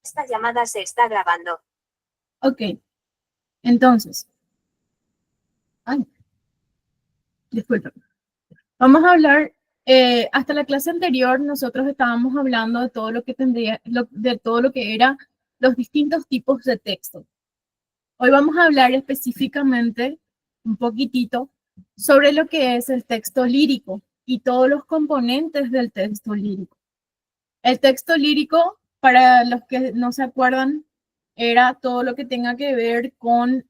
Esta llamada se está grabando. Ok, entonces, disculpen. Vamos a hablar, hasta la clase anterior nosotros estábamos hablando de todo lo que de todo lo que era los distintos tipos de texto. Hoy vamos a hablar específicamente un poquitito sobre lo que es el texto lírico y todos los componentes del texto lírico. El texto lírico, para los que no se acuerdan, era todo lo que tenga que ver con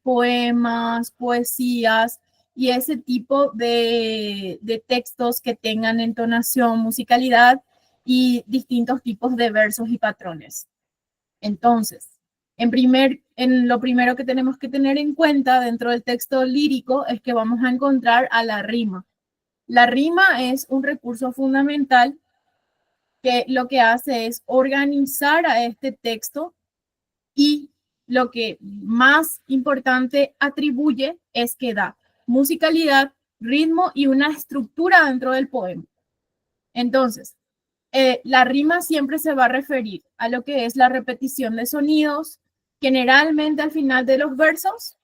poemas, poesías y ese tipo de textos que tengan entonación, musicalidad y distintos tipos de versos y patrones. Entonces, en lo primero que tenemos que tener en cuenta dentro del texto lírico es que vamos a encontrar a la rima. La rima es un recurso fundamental que lo que hace es organizar a este texto y lo que más importante atribuye es que da musicalidad, ritmo y una estructura dentro del poema. Entonces, la rima siempre se va a referir a lo que es la repetición de sonidos, generalmente al final de los versos,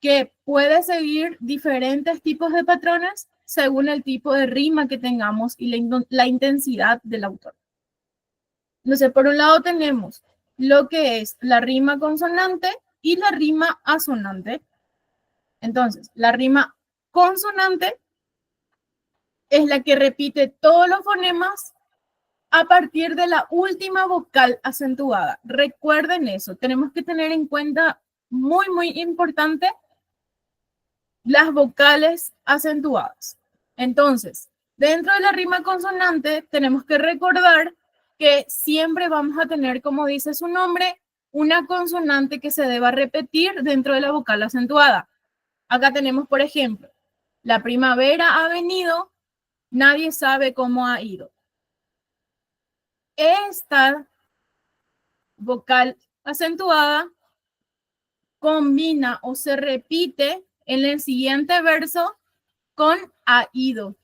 que puede seguir diferentes tipos de patrones según el tipo de rima que tengamos y la intensidad del autor. Entonces, por un lado tenemos lo que es la rima consonante y la rima asonante. Entonces, la rima consonante es la que repite todos los fonemas a partir de la última vocal acentuada. Recuerden eso, tenemos que tener en cuenta, muy importante, las vocales acentuadas. Entonces, dentro de la rima consonante, tenemos que recordar que siempre vamos a tener, como dice su nombre, una consonante que se deba repetir dentro de la vocal acentuada. Acá tenemos, por ejemplo, la primavera ha venido, nadie sabe cómo ha ido. Esta vocal acentuada combina o se repite en el siguiente verso con ha ido.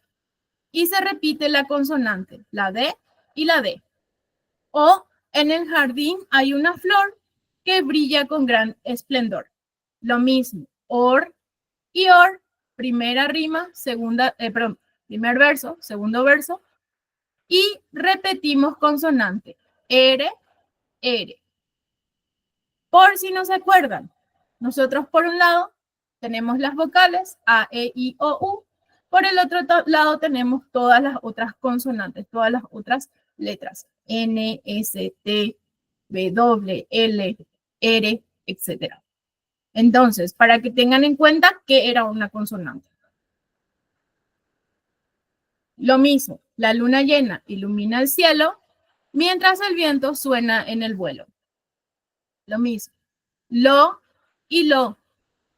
Y se repite la consonante, la D y la D. O en el jardín hay una flor que brilla con gran esplendor. Lo mismo, or y or, primera rima, primer verso, segundo verso, y repetimos consonante, ere, ere. Por si no se acuerdan, nosotros por un lado tenemos las vocales A, E, I, O, U. Por el otro lado tenemos todas las otras consonantes, todas las otras letras. N, S, T, W, L, R, etc. Entonces, para que tengan en cuenta que era una consonante. Lo mismo, la luna llena ilumina el cielo, mientras el viento suena en el vuelo. Lo mismo, lo y lo.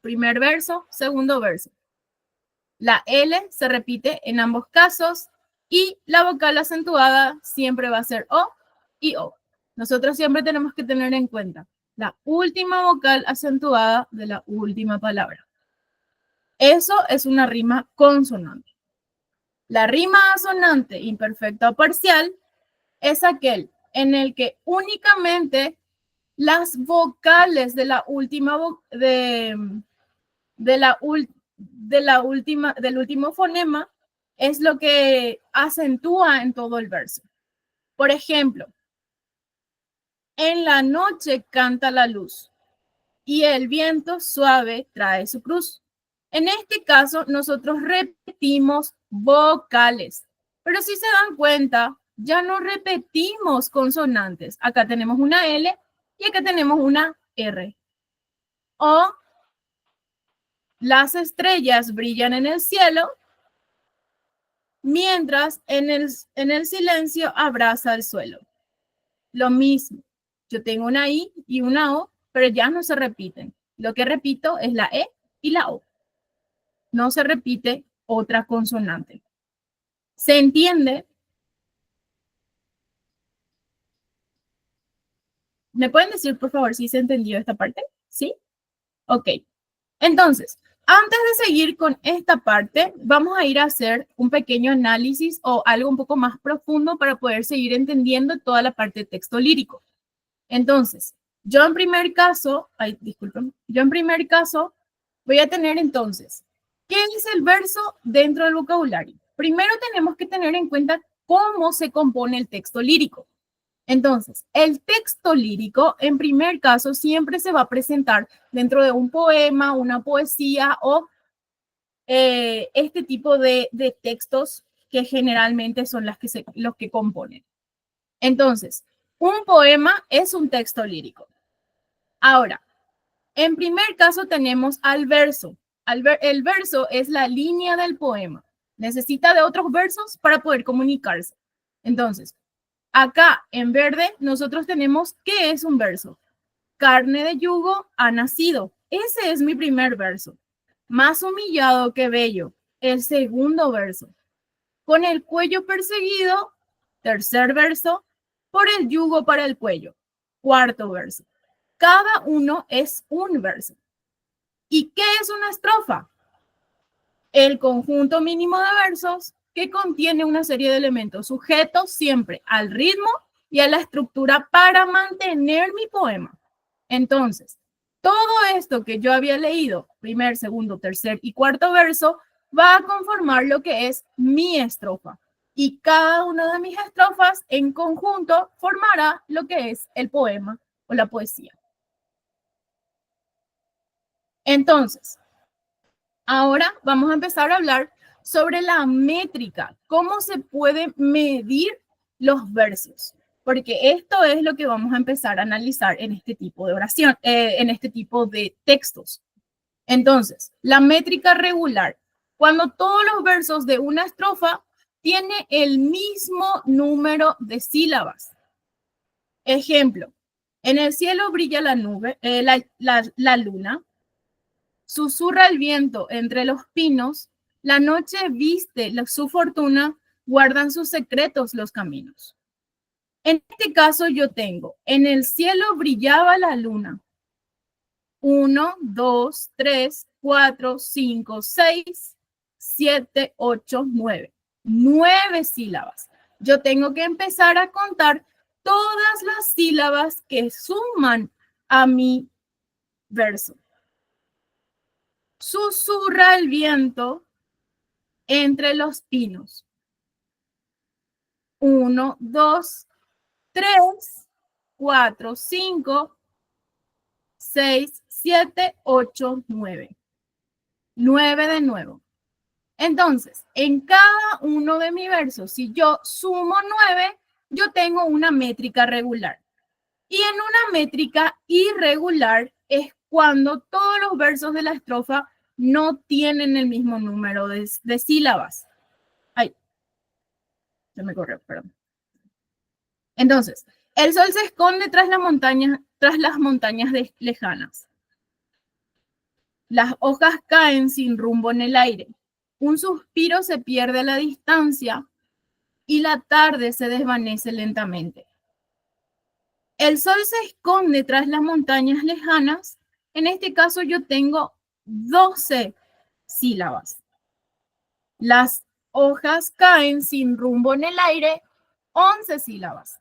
Primer verso, segundo verso. La L se repite en ambos casos y la vocal acentuada siempre va a ser O y O. Nosotros siempre tenemos que tener en cuenta la última vocal acentuada de la última palabra. Eso es una rima consonante. La rima asonante imperfecta o parcial es aquel en el que únicamente las vocales de la última del último fonema es lo que acentúa en todo el verso. Por ejemplo, en la noche canta la luz y el viento suave trae su cruz. En este caso, nosotros repetimos vocales, pero si se dan cuenta, ya no repetimos consonantes. Acá tenemos una L y acá tenemos una R. O las estrellas brillan en el cielo, mientras en el silencio abraza el suelo. Lo mismo, yo tengo una I y una O, pero ya no se repiten. Lo que repito es la E y la O. No se repite otra consonante. ¿Se entiende? ¿Me pueden decir, por favor, si se entendió esta parte? ¿Sí? Ok. Entonces, antes de seguir con esta parte, vamos a ir a hacer un pequeño análisis o algo un poco más profundo para poder seguir entendiendo toda la parte de texto lírico. Entonces, yo en primer caso voy a tener entonces, ¿qué es el verso dentro del vocabulario? Primero tenemos que tener en cuenta cómo se compone el texto lírico. Entonces, el texto lírico, en primer caso, siempre se va a presentar dentro de un poema, una poesía o este tipo de textos que generalmente son los que componen. Entonces, un poema es un texto lírico. Ahora, en primer caso tenemos al verso. El verso es la línea del poema. Necesita de otros versos para poder comunicarse. Entonces, acá en verde nosotros tenemos ¿qué es un verso? Carne de yugo ha nacido. Ese es mi primer verso. Más humillado que bello. El segundo verso. Con el cuello perseguido. Tercer verso. Por el yugo para el cuello. Cuarto verso. Cada uno es un verso. ¿Y qué es una estrofa? El conjunto mínimo de versos que contiene una serie de elementos sujetos siempre al ritmo y a la estructura para mantener mi poema. Entonces, todo esto que yo había leído, primer, segundo, tercer y cuarto verso, va a conformar lo que es mi estrofa. Y cada una de mis estrofas en conjunto formará lo que es el poema o la poesía. Entonces, ahora vamos a empezar a hablar sobre la métrica, cómo se puede medir los versos, porque esto es lo que vamos a empezar a analizar en este tipo de oración, en este tipo de textos. Entonces, la métrica regular, cuando todos los versos de una estrofa tiene el mismo número de sílabas. Ejemplo, en el cielo brilla la nube, la luna. Susurra el viento entre los pinos, la noche viste su fortuna, guardan sus secretos los caminos. En este caso yo tengo, en el cielo brillaba la luna. 1, 2, 3, 4, 5, 6, 7, 8, 9. 9 sílabas. Yo tengo que empezar a contar todas las sílabas que suman a mi verso. Susurra el viento entre los pinos. 1, 2, 3, 4, 5, 6, 7, 8, 9. 9 de nuevo. Entonces, en cada uno de mis versos, si yo sumo 9, yo tengo una métrica regular. Y en una métrica irregular es cuando todos los versos de la estrofa no tienen el mismo número de sílabas. Ay, se me corrió, perdón. Entonces, el sol se esconde tras las montañas lejanas. Las hojas caen sin rumbo en el aire. Un suspiro se pierde a la distancia y la tarde se desvanece lentamente. El sol se esconde tras las montañas lejanas. En este caso yo tengo 12 sílabas. Las hojas caen sin rumbo en el aire, 11 sílabas.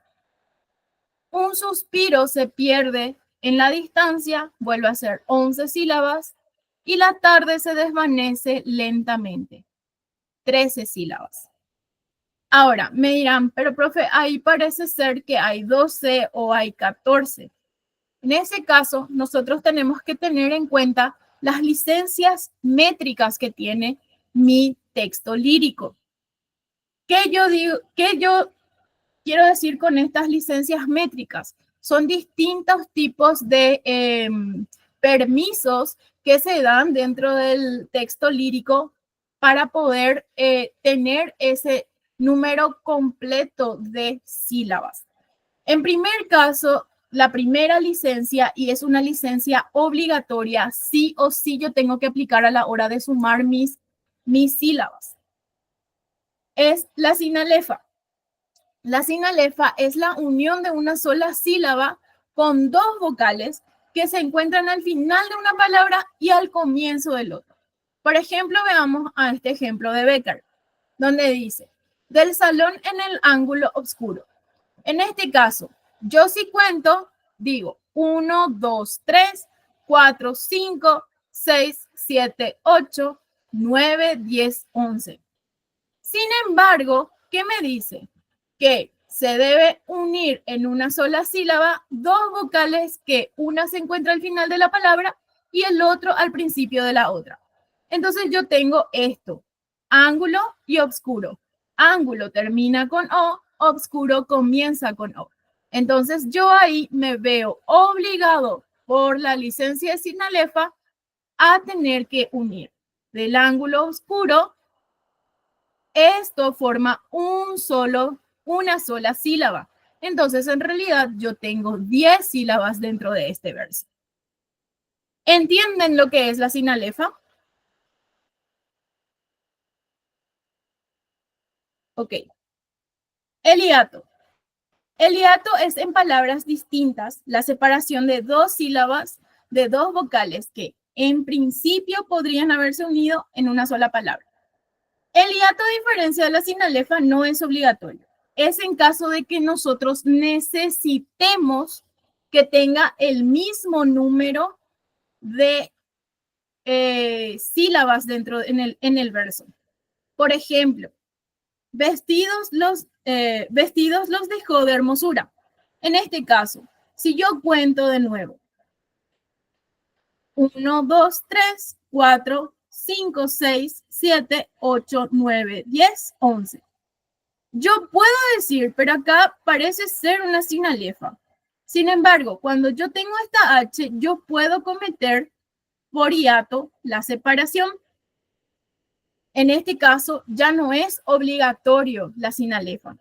Un suspiro se pierde en la distancia, vuelve a ser 11 sílabas. Y la tarde se desvanece lentamente, 13 sílabas. Ahora, me dirán, pero profe, ahí parece ser que hay 12 o hay 14. En ese caso, nosotros tenemos que tener en cuenta las licencias métricas que tiene mi texto lírico. ¿Qué yo quiero decir con estas licencias métricas? Son distintos tipos de permisos que se dan dentro del texto lírico para poder tener ese número completo de sílabas. En primer caso, la primera licencia, y es una licencia obligatoria, sí o sí yo tengo que aplicar a la hora de sumar mis sílabas, es la sinalefa. La sinalefa es la unión de una sola sílaba con dos vocales que se encuentran al final de una palabra y al comienzo del otro. Por ejemplo, veamos a este ejemplo de Becker, donde dice, del salón en el ángulo oscuro. En este caso, yo sí cuento digo 1, 2, 3, 4, 5, 6, 7, 8, 9, 10, 11. Sin embargo, ¿qué me dice? Que se debe unir en una sola sílaba dos vocales que una se encuentra al final de la palabra y el otro al principio de la otra. Entonces yo tengo esto, ángulo y obscuro. Ángulo termina con O, obscuro comienza con O. Entonces yo ahí me veo obligado por la licencia de Sinalefa a tener que unir del ángulo oscuro. Esto forma una sola sílaba. Entonces, en realidad, yo tengo 10 sílabas dentro de este verso. ¿Entienden lo que es la sinalefa? Ok. El hiato. El hiato es en palabras distintas la separación de dos sílabas de dos vocales que en principio podrían haberse unido en una sola palabra. El hiato, a diferencia de la sinalefa, no es obligatorio. Es en caso de que nosotros necesitemos que tenga el mismo número de sílabas en el verso. Por ejemplo, vestidos los dejó de hermosura. En este caso, si yo cuento de nuevo, 1, 2, 3, 4, 5, 6, 7, 8, 9, 10, 11. Yo puedo decir, pero acá parece ser una sinalefa. Sin embargo, cuando yo tengo esta H, yo puedo cometer por hiato la separación. En este caso, ya no es obligatorio la sinalefa.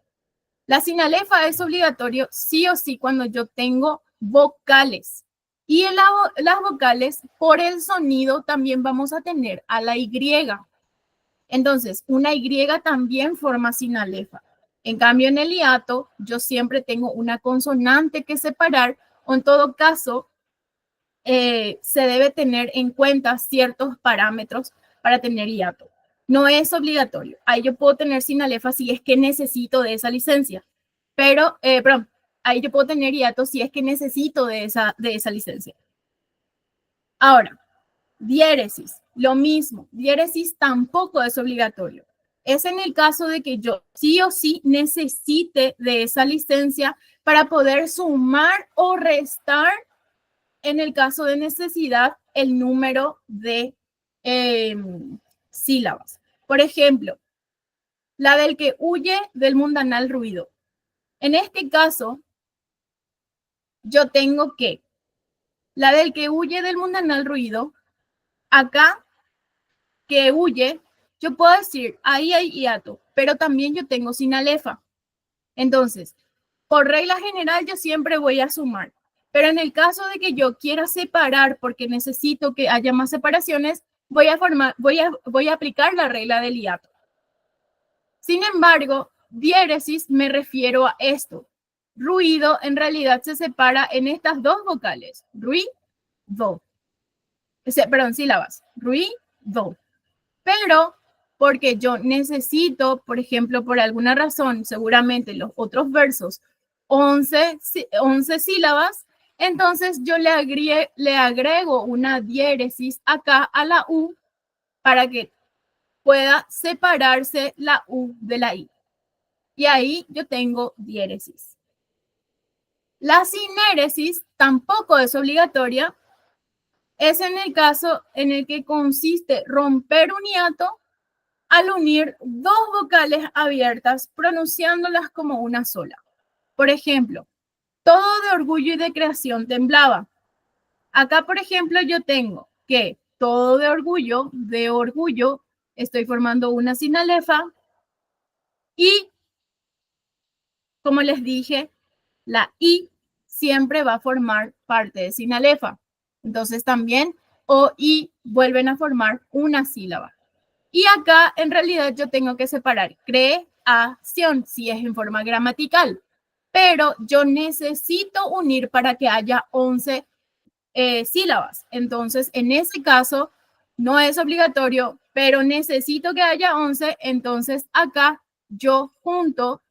La sinalefa es obligatorio sí o sí cuando yo tengo vocales. Y en las vocales, por el sonido, también vamos a tener a la Y. Entonces, una Y también forma sinalefa. En cambio, en el hiato, yo siempre tengo una consonante que separar, o en todo caso, se debe tener en cuenta ciertos parámetros para tener hiato. No es obligatorio. Ahí yo puedo tener sinalefa si es que necesito de esa licencia. Pero, perdón, ahí yo puedo tener hiato si es que necesito de esa licencia. Ahora, diéresis, lo mismo. Diéresis tampoco es obligatorio. Es en el caso de que yo sí o sí necesite de esa licencia para poder sumar o restar, en el caso de necesidad, el número de sílabas. Por ejemplo, la del que huye del mundanal ruido. En este caso, yo tengo que la del que huye del mundanal ruido, acá que huye, yo puedo decir, ahí hay hiato, pero también yo tengo sinalefa. Entonces, por regla general, yo siempre voy a sumar. Pero en el caso de que yo quiera separar porque necesito que haya más separaciones, voy a aplicar la regla del hiato. Sin embargo, diéresis me refiero a esto. Ruido en realidad se separa en estas dos vocales, ruido. Perdón, sílabas, ruido. Pero porque yo necesito, por ejemplo, por alguna razón, seguramente los otros versos, 11 sílabas, entonces yo le agrego una diéresis acá a la U para que pueda separarse la U de la I. Y ahí yo tengo diéresis. La sinéresis tampoco es obligatoria. Es en el caso en el que consiste romper un hiato al unir dos vocales abiertas pronunciándolas como una sola. Por ejemplo, todo de orgullo y de creación temblaba. Acá, por ejemplo, yo tengo que todo de orgullo, estoy formando una sinalefa y, como les dije, la I siempre va a formar parte de sinalefa. Entonces también O, I vuelven a formar una sílaba. Y acá en realidad yo tengo que separar creación si es en forma gramatical, pero yo necesito unir para que haya 11 sílabas. Entonces, en ese caso, no es obligatorio, pero necesito que haya 11. Entonces, acá yo junto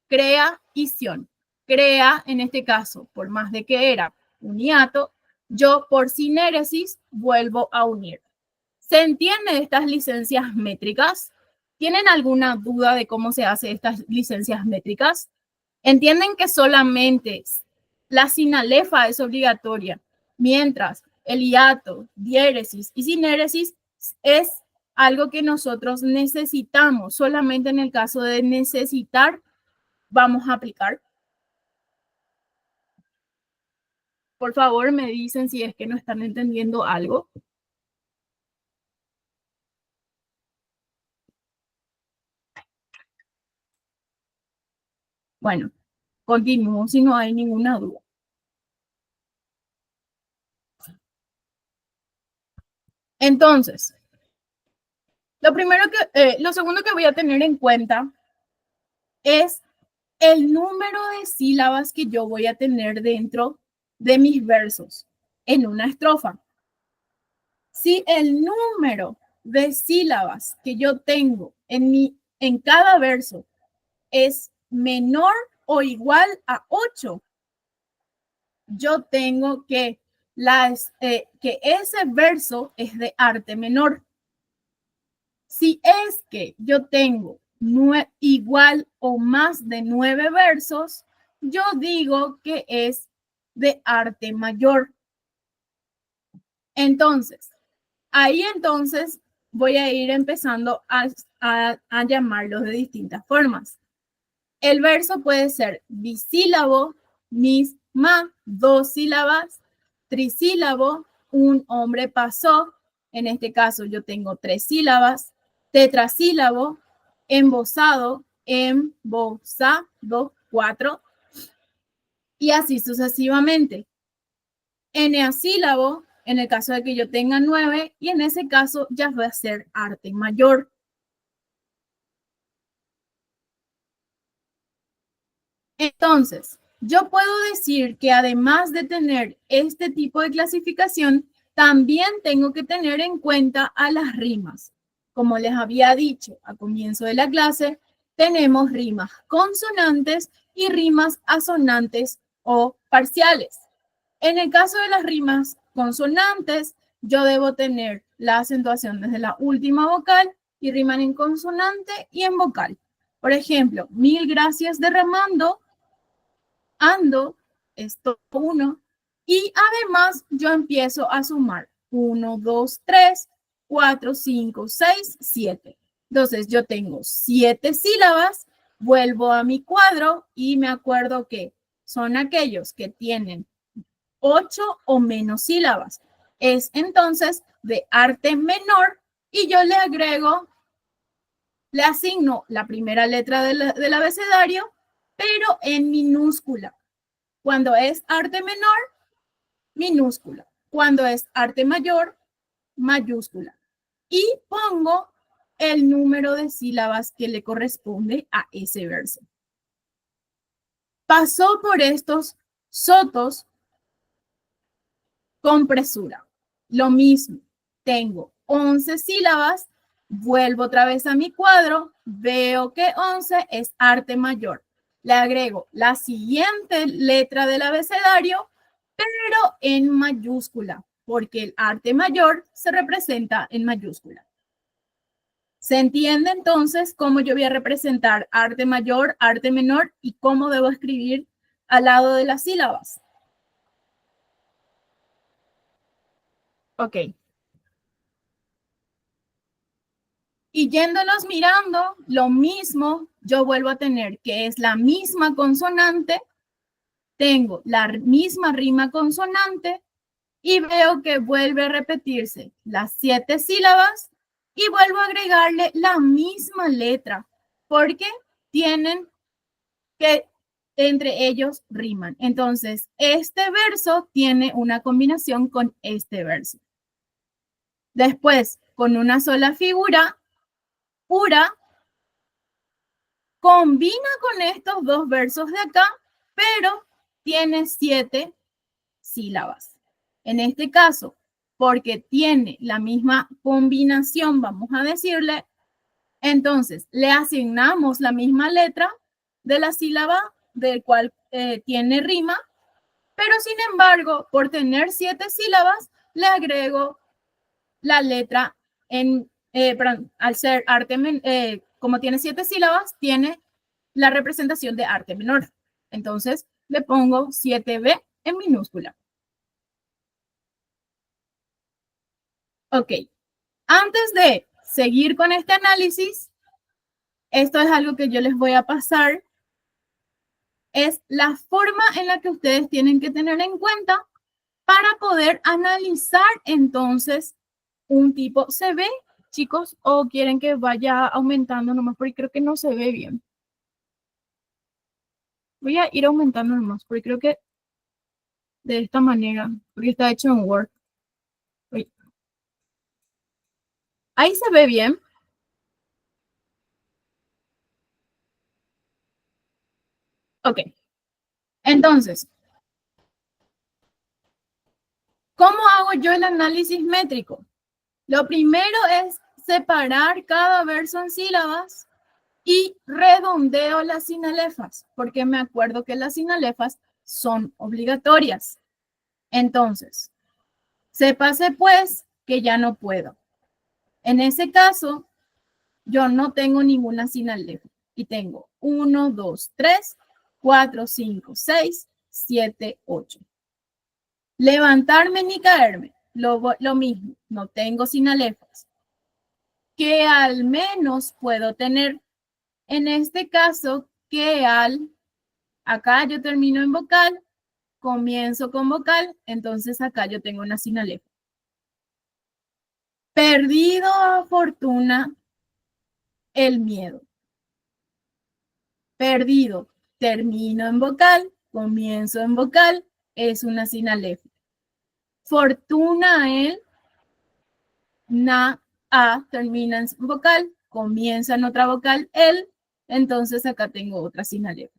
creación. crea, en este caso, por más de que era un hiato, yo por sinéresis vuelvo a unir. ¿Se entiende estas licencias métricas? ¿Tienen alguna duda de cómo se hace estas licencias métricas? ¿Entienden que solamente la sinalefa es obligatoria, mientras el hiato, diéresis y sinéresis es algo que nosotros necesitamos? Solamente en el caso de necesitar vamos a aplicar. Por favor, me dicen si es que no están entendiendo algo. Bueno, continúo si no hay ninguna duda. Entonces, lo segundo que voy a tener en cuenta es el número de sílabas que yo voy a tener dentro de mis versos en una estrofa. Si el número de sílabas que yo tengo en cada verso es menor o igual a 8, yo tengo que ese verso es de arte menor. Si es que yo tengo igual o más de 9 versos, yo digo que es de arte mayor. Entonces, ahí entonces voy a ir empezando a llamarlos de distintas formas. El verso puede ser bisílabo, misma, 2 sílabas, trisílabo, un hombre pasó, en este caso yo tengo 3 sílabas, tetrasílabo, embosado, embosado, 4, y así sucesivamente. Eneasílabo, en el caso de que yo tenga 9, y en ese caso ya va a ser arte mayor. Entonces, yo puedo decir que además de tener este tipo de clasificación, también tengo que tener en cuenta a las rimas. Como les había dicho a comienzo de la clase, tenemos rimas consonantes y rimas asonantes o parciales. En el caso de las rimas consonantes, yo debo tener la acentuación desde la última vocal y riman en consonante y en vocal. Por ejemplo, mil gracias derramando, ando, esto 1, y además yo empiezo a sumar 1, 2, 3, 4, 5, 6, 7. Entonces yo tengo 7 sílabas, vuelvo a mi cuadro y me acuerdo que son aquellos que tienen 8 o menos sílabas. Es entonces de arte menor y yo le asigno la primera letra del abecedario, pero en minúscula. Cuando es arte menor, minúscula. Cuando es arte mayor, mayúscula. Y pongo el número de sílabas que le corresponde a ese verso. Pasó por estos sotos con presura. Lo mismo, tengo 11 sílabas, vuelvo otra vez a mi cuadro, veo que 11 es arte mayor. Le agrego la siguiente letra del abecedario, pero en mayúscula, porque el arte mayor se representa en mayúscula. ¿Se entiende entonces cómo yo voy a representar arte mayor, arte menor y cómo debo escribir al lado de las sílabas? Ok. Y yéndonos mirando, lo mismo, yo vuelvo a tener que es la misma consonante, tengo la misma rima consonante y veo que vuelve a repetirse las 7 sílabas y vuelvo a agregarle la misma letra porque tienen que entre ellos riman. Entonces, este verso tiene una combinación con este verso. Después, con una sola figura, pura, combina con estos dos versos de acá, pero tiene 7 sílabas. En este caso, porque tiene la misma combinación, vamos a decirle, entonces le asignamos la misma letra de la sílaba del cual tiene rima, pero sin embargo, por tener 7 sílabas, le agrego la letra perdón, al ser arte, como tiene 7 sílabas, tiene la representación de arte menor. Entonces, le pongo 7B en minúscula. Ok. Antes de seguir con este análisis, esto es algo que yo les voy a pasar, es la forma en la que ustedes tienen que tener en cuenta para poder analizar entonces un tipo. ¿Se ve, chicos, o quieren que vaya aumentando nomás? Porque creo que no se ve bien. Voy a ir aumentando nomás, porque creo que de esta manera, porque está hecho en Word. Ahí se ve bien. Ok. Entonces, ¿cómo hago yo el análisis métrico? Lo primero es separar cada verso en sílabas y redondeo las sinalefas, porque me acuerdo que las sinalefas son obligatorias. Entonces, sépase pues que ya no puedo. En ese caso, yo no tengo ninguna sinalefa y tengo 1, 2, 3, 4, 5, 6, 7, 8. Levantarme ni caerme, lo mismo, no tengo sinalefas. Que al menos puedo tener, en este caso, que acá yo termino en vocal, comienzo con vocal, entonces acá yo tengo una sinalefa. Perdido a fortuna el miedo. Perdido, termino en vocal, comienzo en vocal, es una sinalefa. Fortuna el, na, a, termina en vocal, comienza en otra vocal el, entonces acá tengo otra sinalefa.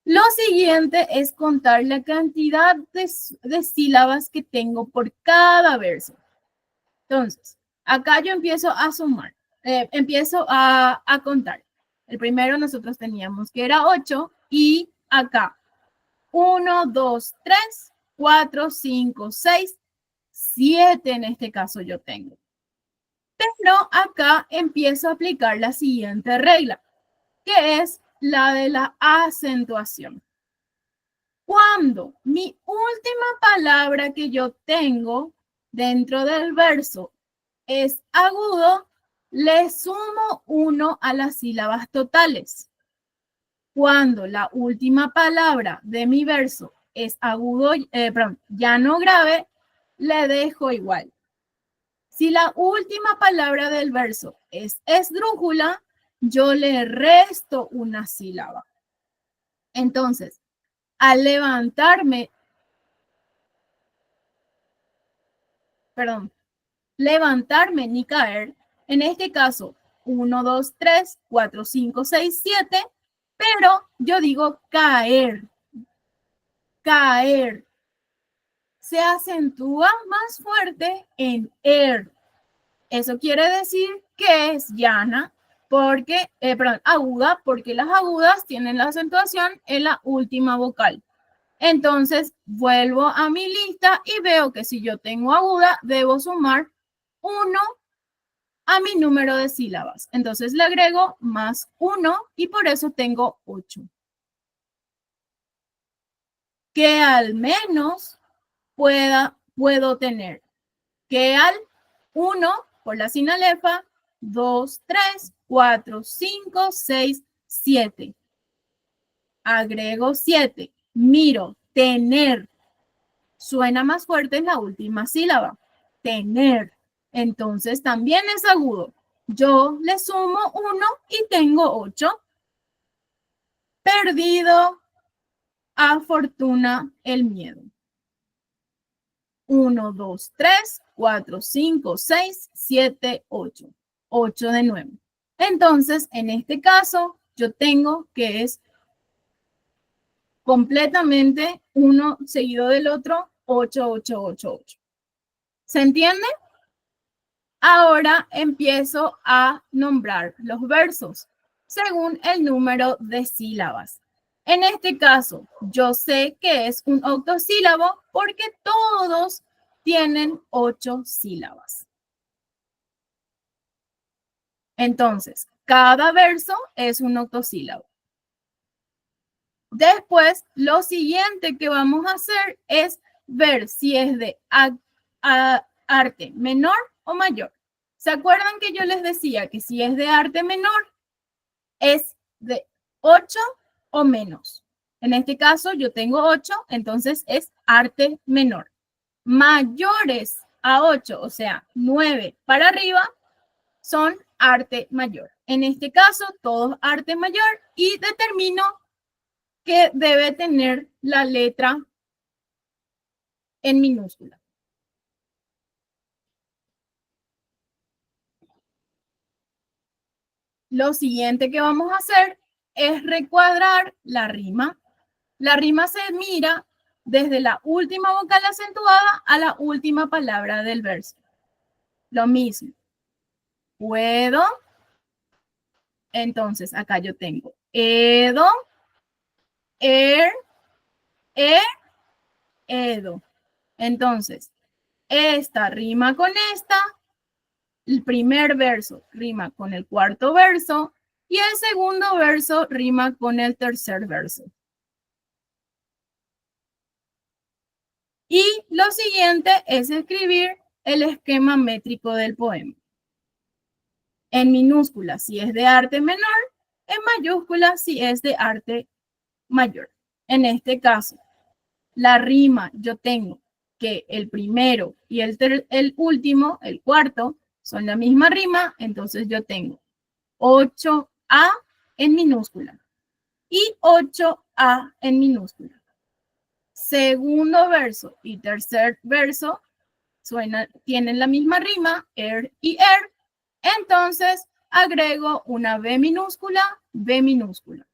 Lo siguiente es contar la cantidad de sílabas que tengo por cada verso. Entonces, acá yo empiezo a sumar, empiezo a contar. El primero nosotros teníamos que era 8 y acá 1, 2, 3, 4, 5, 6, 7 en este caso yo tengo. Pero acá empiezo a aplicar la siguiente regla, que es la de la acentuación. Cuando mi última palabra que yo tengo dentro del verso es agudo, le sumo 1 a las sílabas totales. Cuando la última palabra de mi verso es agudo, llano grave, le dejo igual. Si la última palabra del verso es esdrújula, yo le resto una sílaba. Entonces, al levantarme ni caer, en este caso 1, 2, 3, 4, 5, 6, 7, pero yo digo caer. Caer. Se acentúa más fuerte en Eso quiere decir que es llana, porque, aguda, porque las agudas tienen la acentuación en la última vocal. Entonces, vuelvo a mi lista y veo que si yo tengo aguda, debo sumar 1 a mi número de sílabas. Entonces, le agrego más 1 y por eso tengo 8. Que al menos puedo tener que al 1 por la sinalefa, 2, 3, 4, 5, 6, 7. Agrego 7. Miro, tener. Suena más fuerte en la última sílaba. Tener. Entonces también es agudo. Yo le sumo 1 y tengo 8. Perdido a fortuna el miedo. 1, 2, 3, 4, 5, 6, 7, 8. 8 de nuevo. Entonces, en este caso, yo tengo que es completamente uno seguido del otro, 8, 8, 8, 8. ¿Se entiende? Ahora empiezo a nombrar los versos según el número de sílabas. En este caso, yo sé que es un octosílabo porque todos tienen 8 sílabas. Entonces, cada verso es un octosílabo. Después, lo siguiente que vamos a hacer es ver si es de arte menor o mayor. ¿Se acuerdan que yo les decía que si es de arte menor es de 8 o menos? En este caso yo tengo 8, entonces es arte menor. Mayores a 8, o sea, 9 para arriba, son arte mayor. En este caso, todos arte mayor y determino que debe tener la letra en minúscula. Lo siguiente que vamos a hacer es recuadrar la rima. La rima se mira desde la última vocal acentuada a la última palabra del verso. Lo mismo. Puedo. Entonces, acá yo tengo edo, edo. Entonces, esta rima con esta. El primer verso rima con el cuarto verso y el segundo verso rima con el tercer verso. Y lo siguiente es escribir el esquema métrico del poema. En minúscula si es de arte menor, en mayúscula si es de arte mayor. En este caso, la rima yo tengo que el primero y el último, el cuarto, son la misma rima, entonces yo tengo 8A en minúscula y 8A en minúscula. Segundo verso y tercer verso tienen la misma rima, y entonces agrego una B minúscula, B minúscula.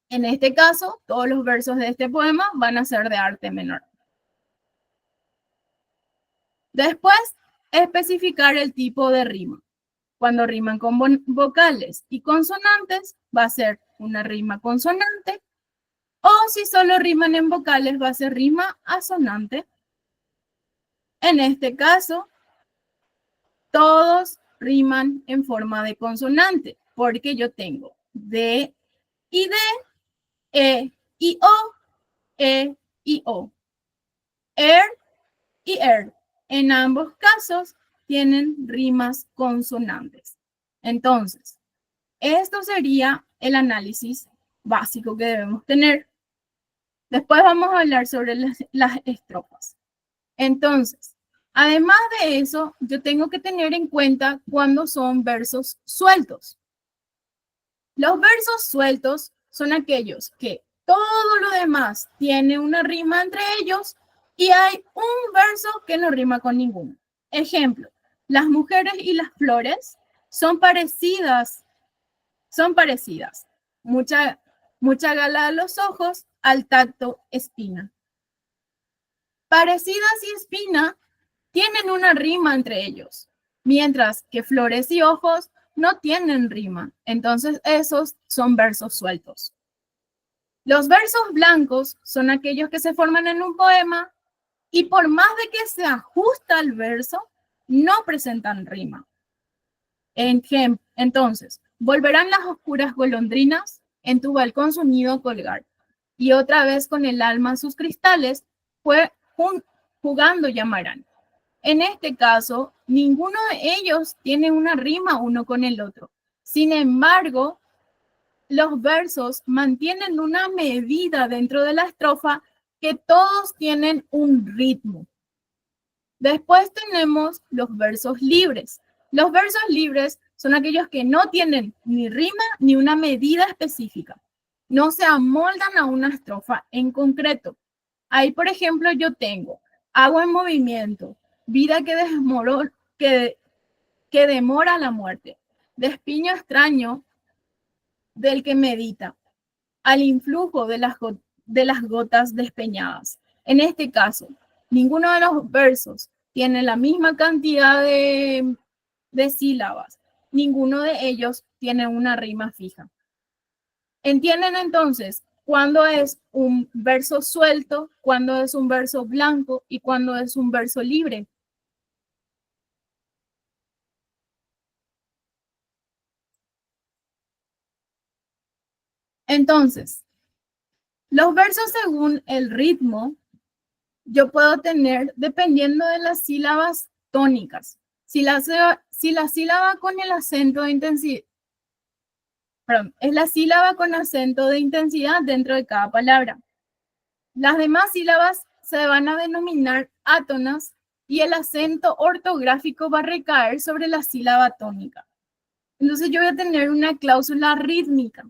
En este caso, todos los versos de este poema van a ser de arte menor. Después, especificar el tipo de rima. Cuando riman con vocales y consonantes, va a ser una rima consonante, o si solo riman en vocales, va a ser rima asonante. En este caso, todos riman en forma de consonante, porque yo tengo D y D, E y O, E y O. Y en ambos casos tienen rimas consonantes. Entonces, esto sería el análisis básico que debemos tener. Después vamos a hablar sobre las estrofas. Entonces, además de eso, yo tengo que tener en cuenta cuándo son versos sueltos. Los versos sueltos son aquellos que todo lo demás tiene una rima entre ellos y hay un verso que no rima con ninguno. Ejemplo, las mujeres y las flores son parecidas. Mucha gala a los ojos, al tacto espina. Parecidas y espina tienen una rima entre ellos, mientras que flores y ojos no tienen rima. Entonces esos son versos sueltos. Los versos blancos son aquellos que se forman en un poema y por más de que se ajusta al verso, no presentan rima. Entonces, volverán las oscuras golondrinas en tu balcón su nido colgar, y otra vez con el alma sus cristales, jugando llamarán. En este caso, ninguno de ellos tiene una rima uno con el otro. Sin embargo, los versos mantienen una medida dentro de la estrofa que todos tienen un ritmo. Después tenemos los versos libres. Los versos libres son aquellos que no tienen ni rima ni una medida específica. No se amoldan a una estrofa en concreto. Ahí, por ejemplo, yo tengo agua en movimiento, vida que demora la muerte, despiño extraño del que medita, al influjo de las gotas despeñadas. En este caso, ninguno de los versos tiene la misma cantidad de sílabas, ninguno de ellos tiene una rima fija. ¿Entienden entonces cuándo es un verso suelto, cuándo es un verso blanco y cuándo es un verso libre? Entonces, los versos según el ritmo, yo puedo tener, dependiendo de las sílabas tónicas, si la sílaba con el acento de intensidad, perdón, es la sílaba con acento de intensidad dentro de cada palabra. Las demás sílabas se van a denominar átonas y el acento ortográfico va a recaer sobre la sílaba tónica. Entonces yo voy a tener una cláusula rítmica,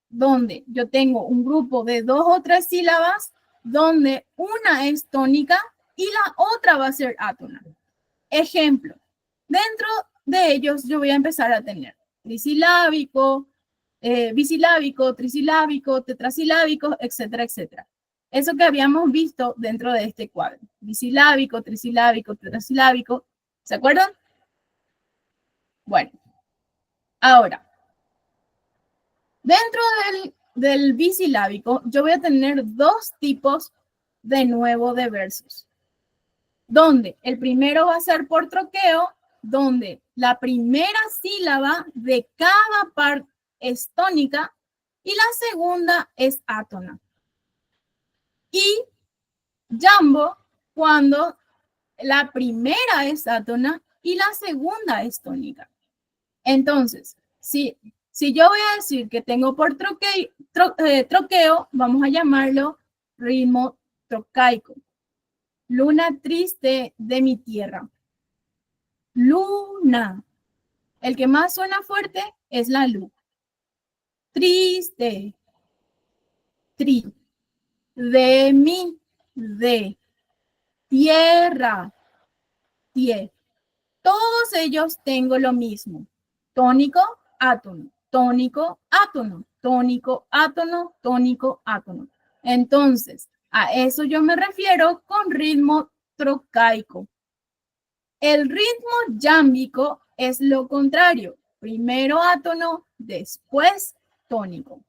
donde yo tengo un grupo de 2 o 3 sílabas, donde una es tónica y la otra va a ser átona. Ejemplo, dentro de ellos yo voy a empezar a tener trisilábico, bisilábico, trisilábico, tetrasilábico, etcétera, etcétera. Eso que habíamos visto dentro de este cuadro. Bisilábico, trisilábico, tetrasilábico. ¿Se acuerdan? Bueno, ahora, dentro del bisilábico, yo voy a tener 2 tipos de nuevo de versos. Donde el primero va a ser por troqueo, donde la primera sílaba de cada par es tónica y la segunda es átona. Y jambo cuando la primera es átona y la segunda es tónica. Entonces, si yo voy a decir que tengo por troqueo, vamos a llamarlo ritmo trocaico. Luna triste de mi tierra. Luna. El que más suena fuerte es la luz. Triste. Tri. De mi. De. Tierra. Tie. Todos ellos tengo lo mismo. Tónico, átono. Tónico, átono. Tónico, átono. Tónico, átono. Entonces, a eso yo me refiero con ritmo trocaico. El ritmo yámbico es lo contrario. Primero átono, después tónico.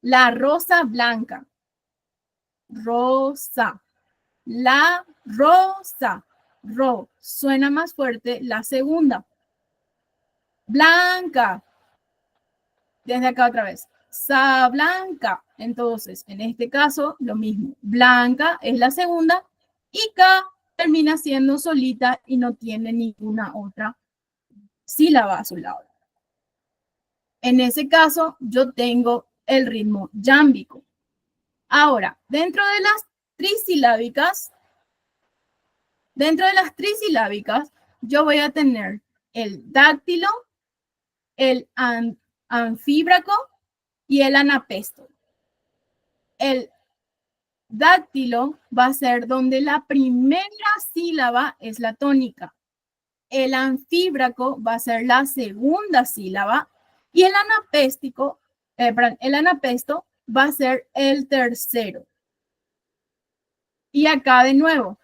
La rosa blanca. Rosa. La rosa. Ro. Suena más fuerte la segunda. Blanca. Desde acá otra vez. Sa blanca. Entonces, en este caso, lo mismo. Blanca es la segunda y K termina siendo solita y no tiene ninguna otra sílaba a su lado. En ese caso, yo tengo el ritmo yámbico. Ahora, dentro de las trisilábicas, yo voy a tener el dáctilo, el anfíbraco y el anapesto. El dáctilo va a ser donde la primera sílaba es la tónica. El anfíbraco va a ser la segunda sílaba y el anapesto va a ser el tercero. Y acá de nuevo,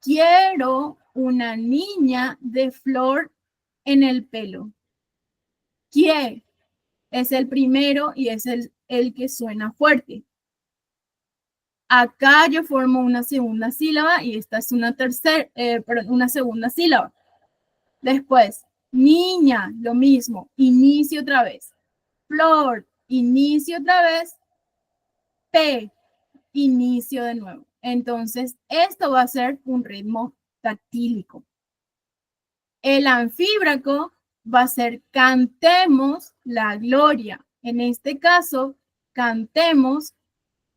quiero una niña de flor en el pelo. Quiere es el primero y es el que suena fuerte. Acá yo formo una segunda sílaba y esta es una segunda sílaba. Después, niña, lo mismo, inicio otra vez. Flor, inicio otra vez. P, inicio de nuevo. Entonces, esto va a ser un ritmo tactílico. El anfíbraco va a ser cantemos la gloria. En este caso, cantemos,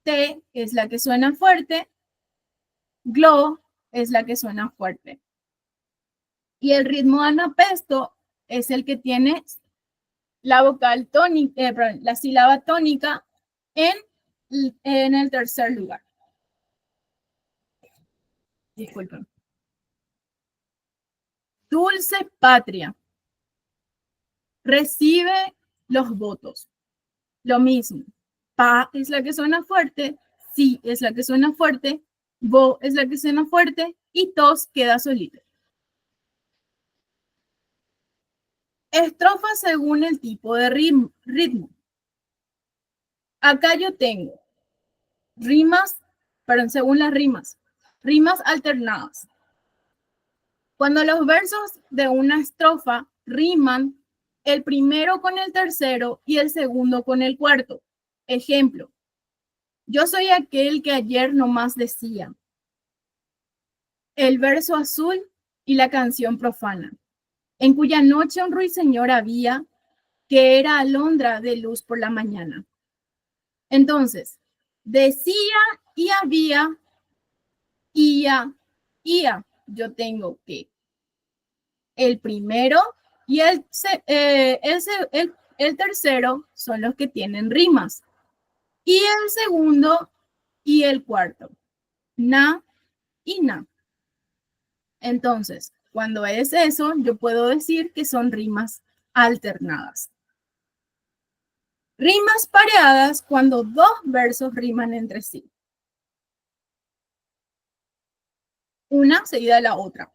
T es la que suena fuerte, glo es la que suena fuerte. Y el ritmo anapesto es el que tiene la vocal tónica, la sílaba tónica en el tercer lugar. Disculpen. Dulce patria. Recibe los votos. Lo mismo. Pa es la que suena fuerte, si es la que suena fuerte, bo es la que suena fuerte y tos queda solita. Estrofa según el tipo de ritmo. Acá yo tengo rimas, perdón, según las rimas alternadas. Cuando los versos de una estrofa riman el primero con el tercero y el segundo con el cuarto. Ejemplo, yo soy aquel que ayer nomás decía. El verso azul y la canción profana, en cuya noche un ruiseñor había, que era alondra de luz por la mañana. Entonces, decía y había, ia. Yo tengo que el primero y el tercero son los que tienen rimas. Y el segundo y el cuarto, na y na. Entonces, cuando es eso, yo puedo decir que son rimas alternadas. Rimas pareadas cuando dos versos riman entre sí. Una seguida de la otra.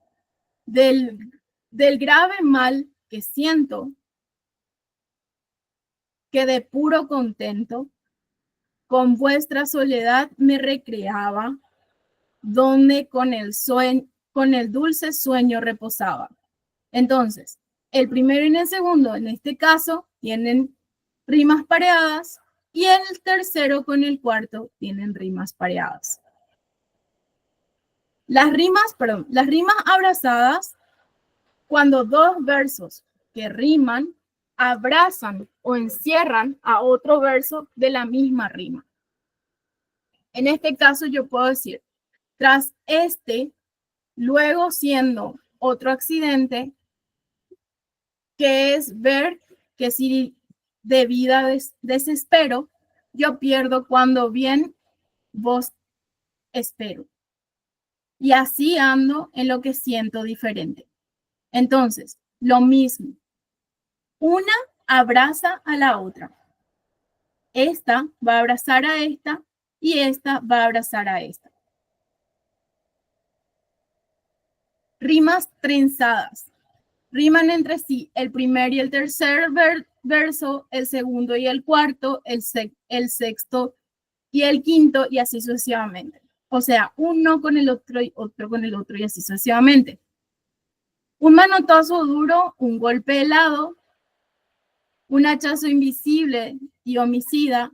Del grave mal que siento, que de puro contento, con vuestra soledad me recreaba, donde con el dulce sueño reposaba. Entonces, el primero y el segundo, en este caso, tienen rimas pareadas y el tercero con el cuarto tienen rimas pareadas. Las rimas abrazadas, cuando dos versos que riman abrazan o encierran a otro verso de la misma rima. En este caso yo puedo decir, tras este, luego siendo otro accidente, que es ver que si de vida desespero, yo pierdo cuando bien vos espero. Y así ando en lo que siento diferente. Entonces, lo mismo. Una abraza a la otra. Esta va a abrazar a esta y esta va a abrazar a esta. Rimas trenzadas. Riman entre sí el primer y el tercer verso, el segundo y el cuarto, el sexto y el quinto, y así sucesivamente. O sea, uno con el otro y otro con el otro, y así sucesivamente. Un manotazo duro, un golpe helado, un hachazo invisible y homicida,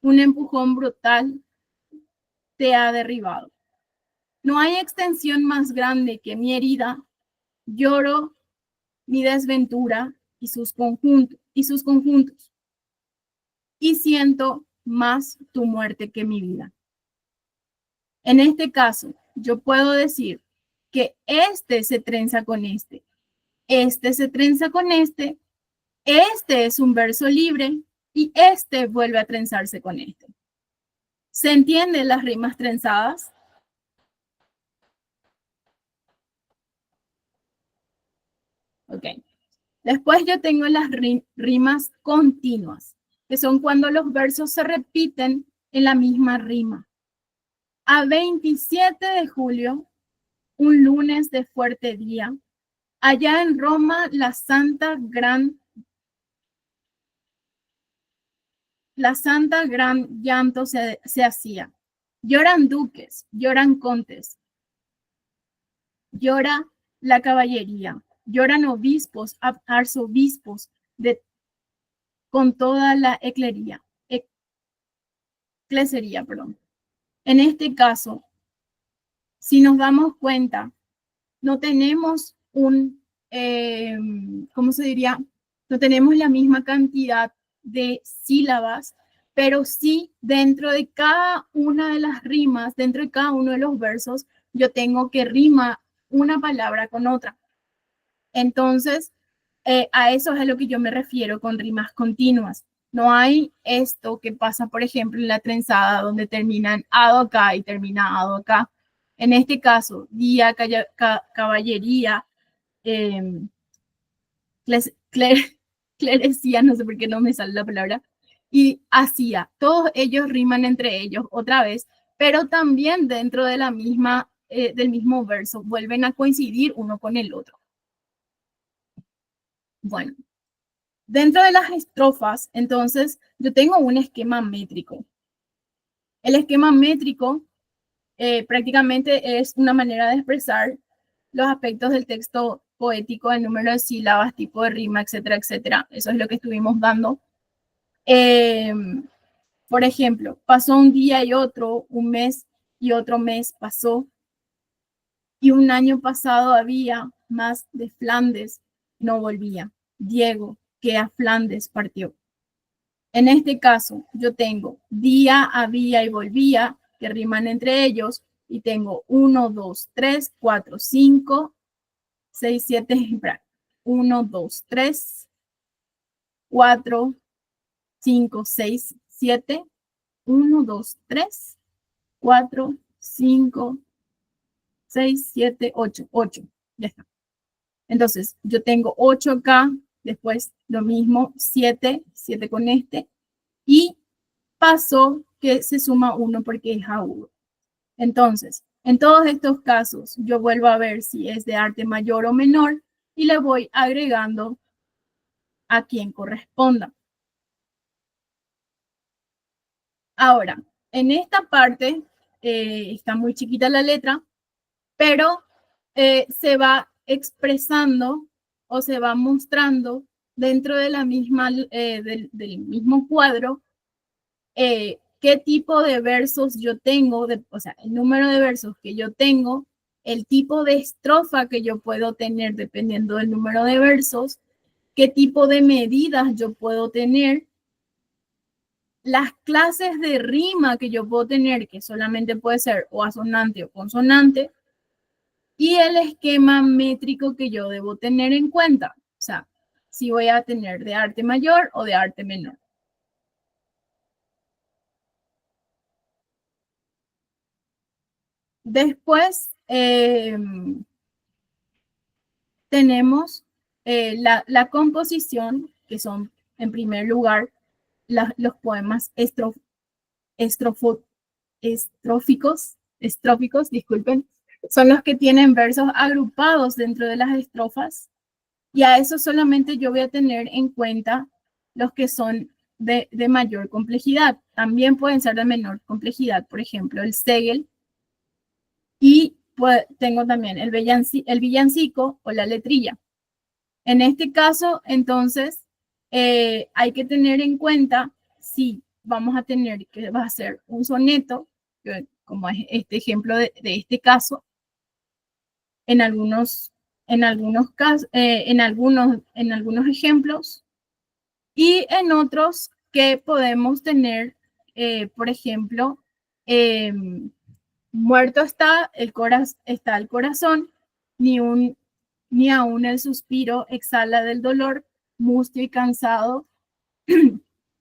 un empujón brutal te ha derribado. No hay extensión más grande que mi herida. Lloro mi desventura y sus conjuntos. Y siento más tu muerte que mi vida. En este caso, yo puedo decir que este se trenza con este se trenza con este es un verso libre y este vuelve a trenzarse con este. ¿Se entienden las rimas trenzadas? Ok. Después yo tengo las rimas continuas, que son cuando los versos se repiten en la misma rima. A 27 de julio, un lunes de fuerte día, allá en Roma la santa gran llanto se hacía. Lloran duques, lloran contes, llora la caballería, lloran obispos, arzobispos, con toda la eclesería. En este caso, si nos damos cuenta, no tenemos ¿cómo se diría? No tenemos la misma cantidad de sílabas, pero sí dentro de cada una de las rimas, dentro de cada uno de los versos, yo tengo que rima una palabra con otra. Entonces, a eso es a lo que yo me refiero con rimas continuas. No hay esto que pasa, por ejemplo, en la trenzada, donde terminan ado acá y termina ado acá. En este caso, día, caballería, clerecía, no sé por qué no me sale la palabra, y hacía. Todos ellos riman entre ellos otra vez, pero también dentro de la misma, del mismo verso, vuelven a coincidir uno con el otro. Bueno, Dentro de las estrofas, entonces, yo tengo un esquema métrico. El esquema métrico prácticamente es una manera de expresar los aspectos del texto poético, el número de sílabas, tipo de rima, etcétera, etcétera. Eso es lo que estuvimos dando. Por ejemplo, pasó un día y otro, un mes y otro mes pasó, y un año pasado había más de Flandes, no volvía. Diego, que a Flandes partió. En este caso, yo tengo día, había y volvía, que riman entre ellos, y tengo 1, 2, 3, 4, 5, 6, 7, 1, 2, 3, 4, 5, 6, 7, 1, 2, 3, 4, 5, 6, 7, 8, 8. Ya está. Entonces, yo tengo 8 acá, después lo mismo, 7, 7 con este, y paso que se suma 1 porque es agudo. Entonces, en todos estos casos, yo vuelvo a ver si es de arte mayor o menor y le voy agregando a quien corresponda. Ahora, en esta parte está muy chiquita la letra, pero se va expresando o se va mostrando dentro de la misma, del mismo cuadro qué tipo de versos yo tengo, o sea, el número de versos que yo tengo, el tipo de estrofa que yo puedo tener dependiendo del número de versos, qué tipo de medidas yo puedo tener, las clases de rima que yo puedo tener, que solamente puede ser o asonante o consonante, y el esquema métrico que yo debo tener en cuenta. O sea, si voy a tener de arte mayor o de arte menor. Después tenemos la composición, que son en primer lugar los poemas estróficos, disculpen, son los que tienen versos agrupados dentro de las estrofas, y a eso solamente yo voy a tener en cuenta los que son de mayor complejidad. También pueden ser de menor complejidad, por ejemplo, el Segel, y pues, tengo también el villancico o la letrilla. En este caso, entonces, hay que tener en cuenta si vamos a tener que va a ser un soneto, como es este ejemplo de este caso, en algunos casos, en algunos ejemplos, y en otros que podemos tener, por ejemplo, eh, muerto está el corazón, ni aún el suspiro exhala del dolor, mustio y cansado,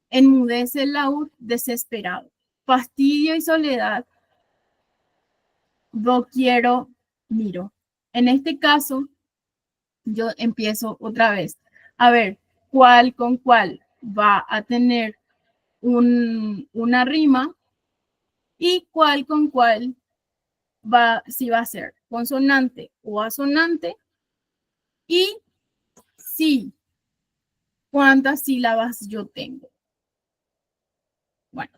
enmudece el laúd desesperado. Fastidio y soledad, quiero miro. En este caso, yo empiezo otra vez a ver cuál con cuál va a tener una rima y cuál con cuál si va a ser consonante o asonante, y sí, cuántas sílabas yo tengo. Bueno,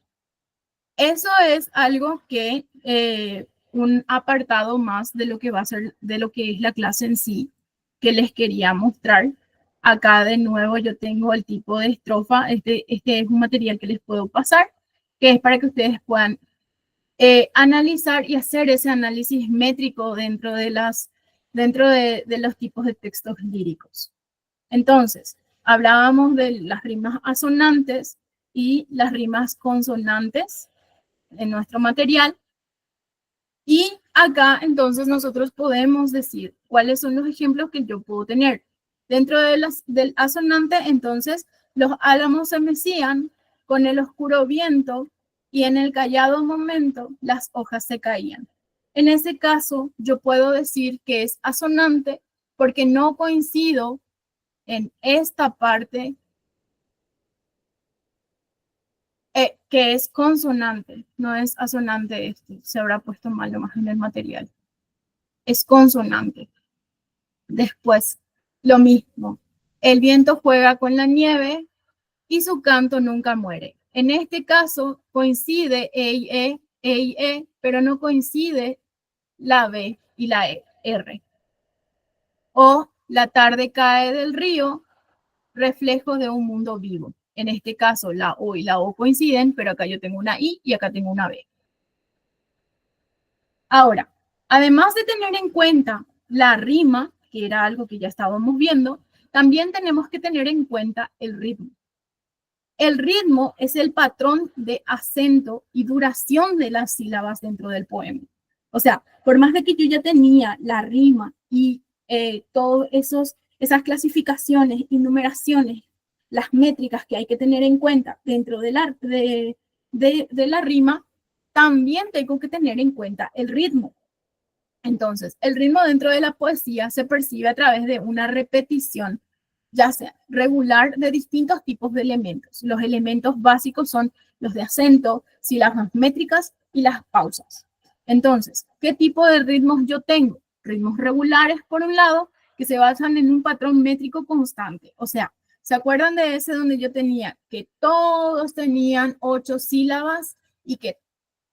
eso es algo que un apartado más de lo que va a ser, de lo que es la clase en sí, que les quería mostrar. Acá de nuevo yo tengo el tipo de estrofa. Este es un material que les puedo pasar, que es para que ustedes puedan analizar y hacer ese análisis métrico dentro de los tipos de textos líricos. Entonces, hablábamos de las rimas asonantes y las rimas consonantes en nuestro material. Y acá entonces nosotros podemos decir cuáles son los ejemplos que yo puedo tener. Dentro del asonante, entonces, los álamos se mecían con el oscuro viento y en el callado momento las hojas se caían. En ese caso, yo puedo decir que es asonante porque no coincido en esta parte que es consonante, no es asonante. Se habrá puesto mal nomás en el material. Es consonante. Después, lo mismo. El viento juega con la nieve y su canto nunca muere. En este caso coincide E, pero no coincide la B y la R. O la tarde cae del río, reflejo de un mundo vivo. En este caso, la O y la O coinciden, pero acá yo tengo una I y acá tengo una B. Ahora, además de tener en cuenta la rima, que era algo que ya estábamos viendo, también tenemos que tener en cuenta el ritmo. El ritmo es el patrón de acento y duración de las sílabas dentro del poema. O sea, por más de que yo ya tenía la rima y todas esas clasificaciones y numeraciones, las métricas que hay que tener en cuenta dentro de la rima, también tengo que tener en cuenta el ritmo. Entonces, el ritmo dentro de la poesía se percibe a través de una repetición, ya sea regular, de distintos tipos de elementos. Los elementos básicos son los de acento, sílabas métricas y las pausas. Entonces, ¿qué tipo de ritmos yo tengo? Ritmos regulares, por un lado, que se basan en un patrón métrico constante. O sea, ¿se acuerdan de ese donde yo tenía que todos tenían 8 sílabas y que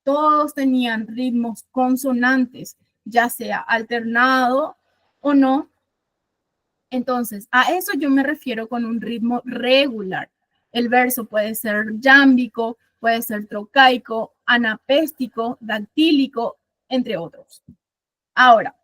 todos tenían ritmos consonantes, ya sea alternado o no? Entonces, a eso yo me refiero con un ritmo regular. El verso puede ser yámbico, puede ser trocaico, anapéstico, dactílico, entre otros. Ahora,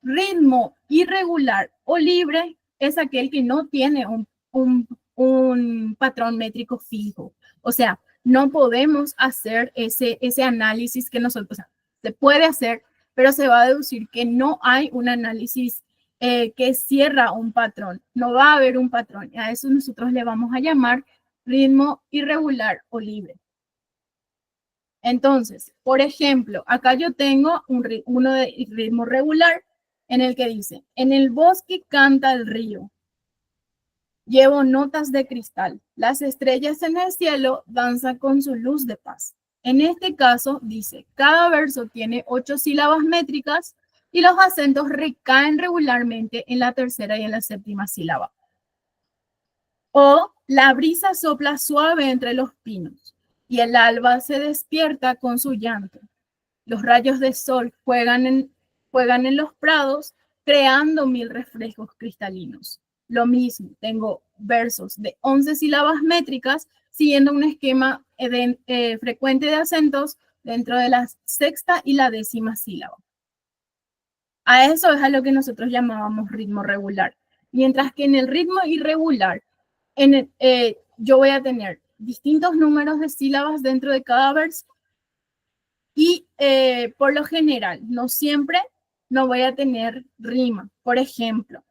ritmo irregular o libre es aquel que no tiene un patrón métrico fijo. O sea, no podemos hacer ese análisis que nosotros, o sea, se puede hacer, pero se va a deducir que no hay un análisis que cierra un patrón. No va a haber un patrón. A eso nosotros le vamos a llamar ritmo irregular o libre. Entonces, por ejemplo, acá yo tengo uno de ritmo regular en el que dice, en el bosque canta el río, llevo notas de cristal, las estrellas en el cielo danzan con su luz de paz. En este caso dice, cada verso tiene 8 sílabas métricas y los acentos recaen regularmente en la tercera y en la séptima sílaba. O la brisa sopla suave entre los pinos y el alba se despierta con su llanto. Los rayos de sol juegan en los prados, creando 1000 reflejos cristalinos. Lo mismo, tengo versos de 11 sílabas métricas, siguiendo un esquema frecuente de acentos dentro de la sexta y la décima sílaba. A eso es a lo que nosotros llamábamos ritmo regular. Mientras que en el ritmo irregular, yo voy a tener distintos números de sílabas dentro de cada verso y por lo general, no siempre, no voy a tener rima. Por ejemplo,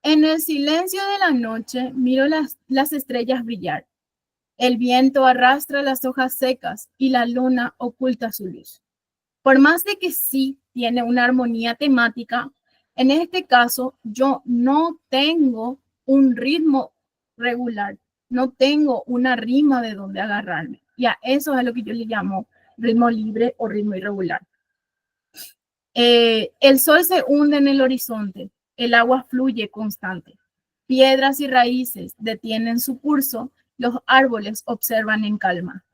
en el silencio de la noche miro las estrellas brillar. El viento arrastra las hojas secas y la luna oculta su luz. Por más de que sí tiene una armonía temática, en este caso yo no tengo un ritmo regular, no tengo una rima de donde agarrarme. Y a eso es a lo que yo le llamo ritmo libre o ritmo irregular. El sol se hunde en el horizonte, el agua fluye constante. Piedras y raíces detienen su curso, los árboles observan en calma.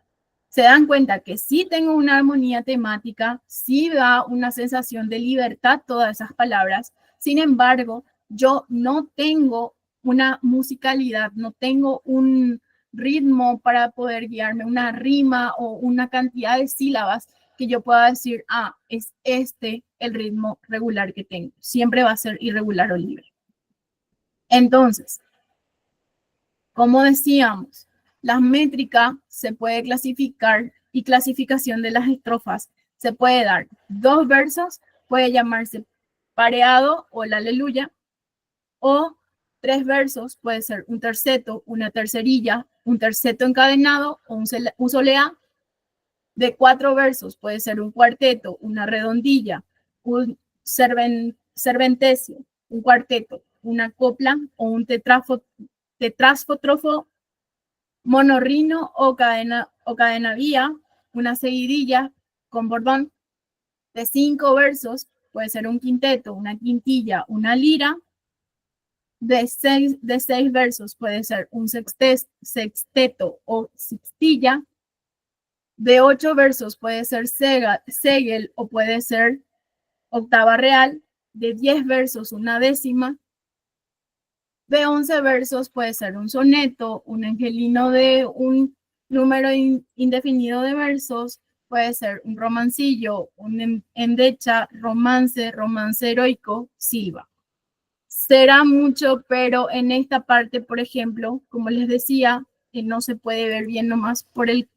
Se dan cuenta que sí tengo una armonía temática, sí da una sensación de libertad todas esas palabras. Sin embargo, yo no tengo una musicalidad, no tengo un ritmo para poder guiarme, una rima o una cantidad de sílabas que yo pueda decir, es este el ritmo regular que tengo. Siempre va a ser irregular o libre. Entonces, como decíamos, la métrica se puede clasificar y clasificación de las estrofas se puede dar 2 versos, puede llamarse pareado o la aleluya, o 3 versos, puede ser un terceto, una tercerilla, un terceto encadenado o un soleá. De 4 versos puede ser un cuarteto, una redondilla, un serventecio, un cuarteto, una copla o un tetrásfotrófo, monorrino o cadena vía, una seguidilla con bordón. De 5 versos puede ser un quinteto, una quintilla, una lira. de seis versos puede ser un sexteto o sextilla. De 8 versos puede ser segel o puede ser octava real. De 10 versos una décima. De 11 versos puede ser un soneto, un angelino de un número indefinido de versos, puede ser un romancillo, un endecha, romance, romance heroico, silva. Será mucho, pero en esta parte, por ejemplo, como les decía, que no se puede ver bien nomás por el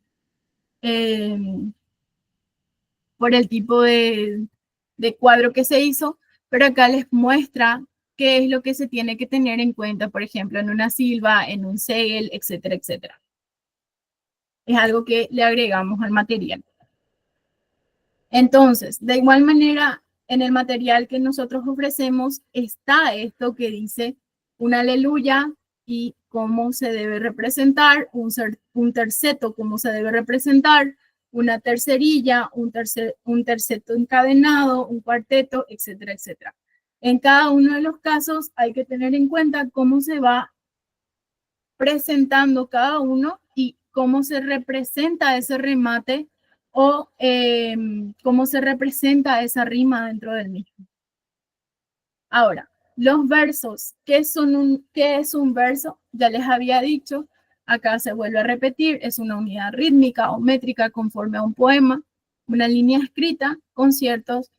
tipo de cuadro que se hizo, pero acá les muestra qué es lo que se tiene que tener en cuenta, por ejemplo, en una silva, en un segel, etcétera, etcétera. Es algo que le agregamos al material. Entonces, de igual manera, en el material que nosotros ofrecemos está esto que dice una aleluya y cómo se debe representar, un terceto, cómo se debe representar, una tercerilla, un terceto encadenado, un cuarteto, etcétera, etcétera. En cada uno de los casos hay que tener en cuenta cómo se va presentando cada uno y cómo se representa ese remate o cómo se representa esa rima dentro del mismo. Ahora, los versos, ¿qué es un verso? Ya les había dicho, acá se vuelve a repetir, es una unidad rítmica o métrica conforme a un poema, una línea escrita con ciertas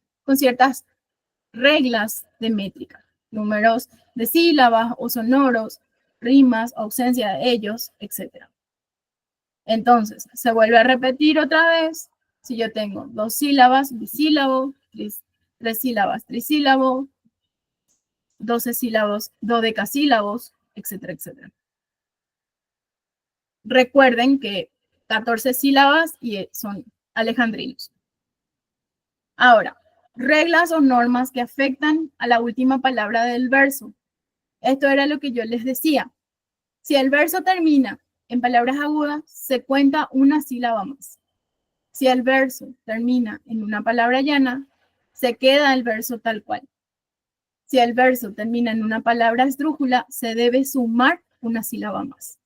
reglas de métrica, números de sílabas o sonoros, rimas, ausencia de ellos, etc. Entonces, se vuelve a repetir otra vez. Si yo tengo 2 sílabas, bisílabo, 3 sílabas, trisílabo, 12 sílabos, dodecasílabos, etcétera, etcétera. Recuerden que 14 sílabas y son alejandrinos. Ahora, reglas o normas que afectan a la última palabra del verso. Esto era lo que yo les decía. Si el verso termina en palabras agudas, se cuenta una sílaba más. Si el verso termina en una palabra llana, se queda el verso tal cual. Si el verso termina en una palabra esdrújula, se debe sumar una sílaba más.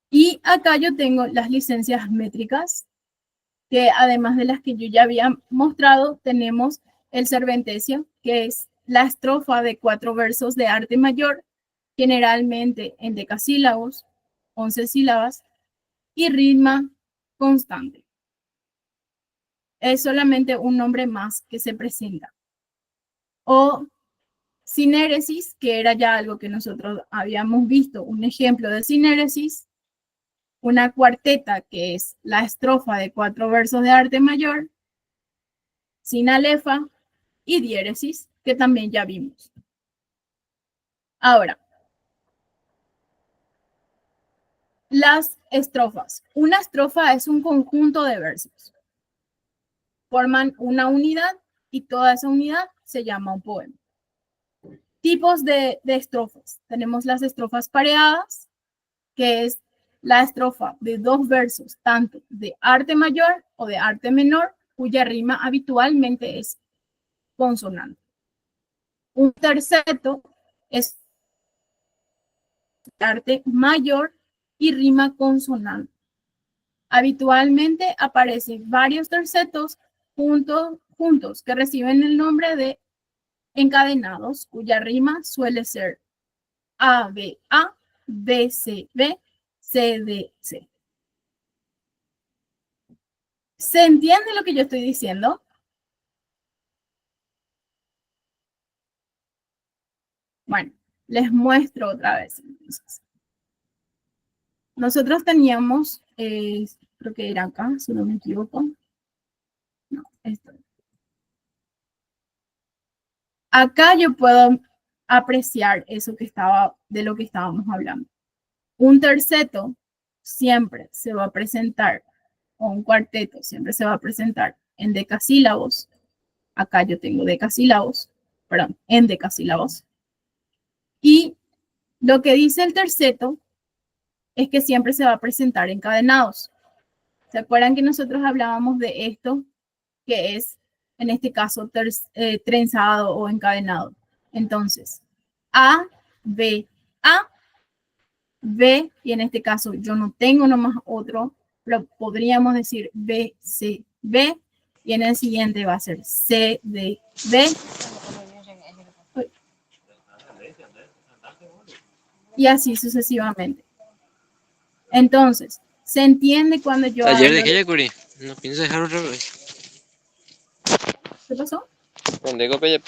Y acá yo tengo las licencias métricas, que además de las que yo ya había mostrado, tenemos el serventecio, que es la estrofa de 4 versos de arte mayor, generalmente en decasílabos, 11 sílabas, y rima constante. Es solamente un nombre más que se presenta. O sinéresis, que era ya algo que nosotros habíamos visto, un ejemplo de sinéresis, una cuarteta, que es la estrofa de 4 versos de arte mayor, sinalefa y diéresis, que también ya vimos. Ahora, las estrofas. Una estrofa es un conjunto de versos. Forman una unidad y toda esa unidad se llama un poema. Tipos de estrofas. Tenemos las estrofas pareadas, que es la estrofa de 2 versos, tanto de arte mayor o de arte menor, cuya rima habitualmente es consonante. Un terceto es arte mayor y rima consonante. Habitualmente aparecen varios tercetos juntos que reciben el nombre de encadenados, cuya rima suele ser A, B, A, B, C, B, C, D, C. ¿Se entiende lo que yo estoy diciendo? Bueno, les muestro otra vez. Entonces. Nosotros teníamos, creo que era acá, si no me equivoco. No, esto. Acá yo puedo apreciar eso que de lo que estábamos hablando. Un terceto siempre se va a presentar, o un cuarteto siempre se va a presentar en decasílabos. Acá yo tengo decasílabos, perdón, en decasílabos. Y lo que dice el terceto es que siempre se va a presentar encadenados. ¿Se acuerdan que nosotros hablábamos de esto? Que es, en este caso, trenzado o encadenado. Entonces, A, B, A, B, y en este caso yo no tengo nomás otro, pero podríamos decir B, C, B, y en el siguiente va a ser C, D, B, y así sucesivamente. Entonces, ¿se entiende cuando yo Ayer hablo dejé ya, Curi. No pienso dejar otra vez. ¿Qué pasó? Cuando digo peya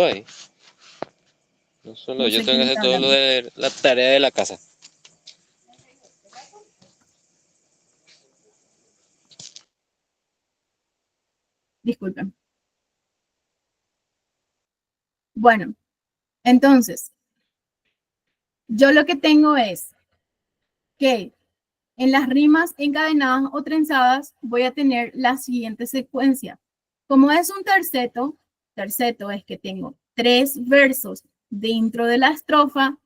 ahí. No solo No yo sé tengo quién que hacer está todo lo hablando. de la tarea de la casa. Disculpen. Bueno, entonces, yo lo que tengo es que en las rimas encadenadas o trenzadas voy a tener la siguiente secuencia. Como es un terceto, terceto es que tengo 3 versos dentro de la estrofa,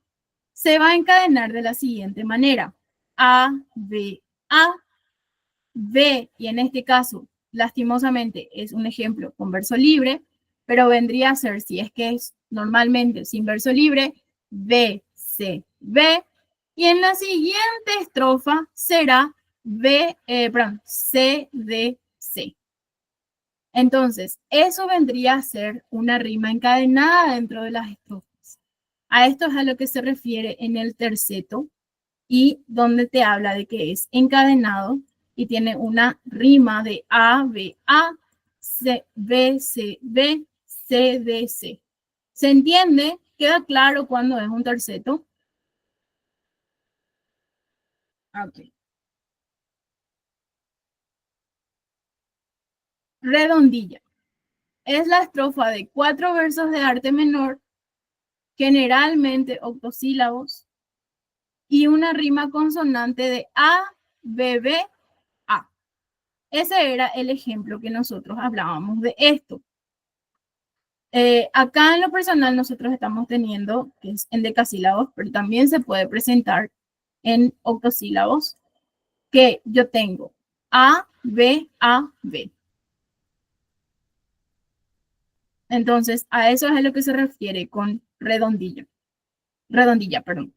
se va a encadenar de la siguiente manera. A, B, A, B, y en este caso, lastimosamente, es un ejemplo con verso libre, pero vendría a ser, si es que es normalmente sin verso libre, B, C, B, y en la siguiente estrofa será C, D, C. Entonces, eso vendría a ser una rima encadenada dentro de las estrofas. A esto es a lo que se refiere en el terceto, y donde te habla de que es encadenado y tiene una rima de A, B, A, C, B, C, B, C, D, C. ¿Se entiende? ¿Queda claro cuando es un terceto? Ok. Redondilla. Es la estrofa de 4 versos de arte menor, generalmente octosílabos, y una rima consonante de A, B, B, A. Ese era el ejemplo que nosotros hablábamos de esto. Acá en lo personal nosotros estamos teniendo, que es en decasílabos, pero también se puede presentar en octosílabos, que yo tengo A, B, A, B. Entonces, a eso es a lo que se refiere con redondilla. Redondilla, perdón.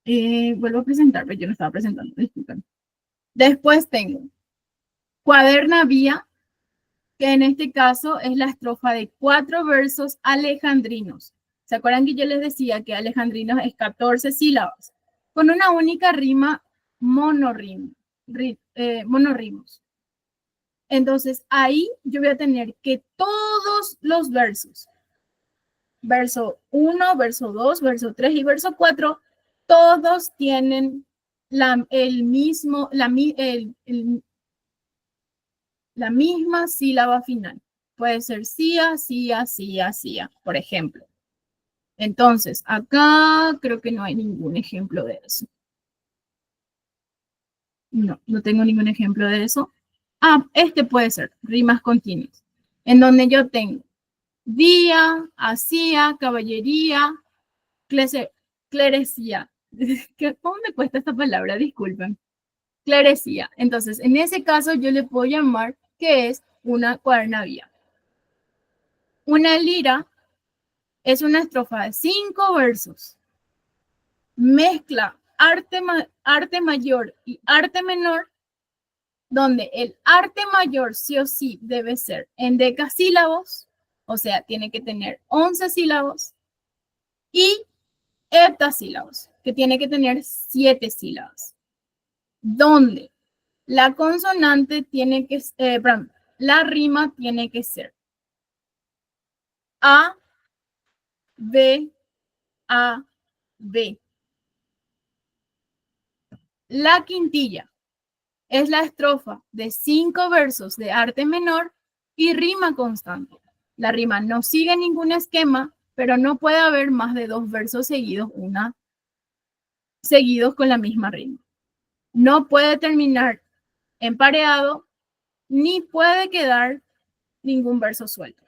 Vuelvo a presentar, pero yo no estaba presentando, disculpen. Después tengo cuaderna vía, que en este caso es la estrofa de 4 versos alejandrinos. ¿Se acuerdan que yo les decía que alejandrinos es 14 sílabas? Con una única rima monorrimos. Entonces ahí yo voy a tener que todos los versos, verso 1, verso 2, verso 3 y verso 4, todos tienen el mismo, la misma sílaba final. Puede ser cia, cia, cia, cia, por ejemplo. Entonces, acá creo que no hay ningún ejemplo de eso. No, no tengo ningún ejemplo de eso. Ah, este puede ser, rimas continuas, en donde yo tengo día, hacía, caballería, clerecía. ¿Cómo me cuesta esta palabra? Disculpen. Clerecía. Entonces, en ese caso yo le puedo llamar que es una cuadernavía. Una lira es una estrofa de 5 versos. Mezcla arte mayor y arte menor, donde el arte mayor sí o sí debe ser en decasílabos, o sea, tiene que tener 11 sílabos, y heptasílabos, que tiene que tener 7 sílabas, donde la consonante tiene que, la rima tiene que ser A, B, A, B. La quintilla es la estrofa de 5 versos de arte menor y rima constante. La rima no sigue ningún esquema, pero no puede haber más de 2 versos seguidos con la misma rima. No puede terminar empareado, ni puede quedar ningún verso suelto.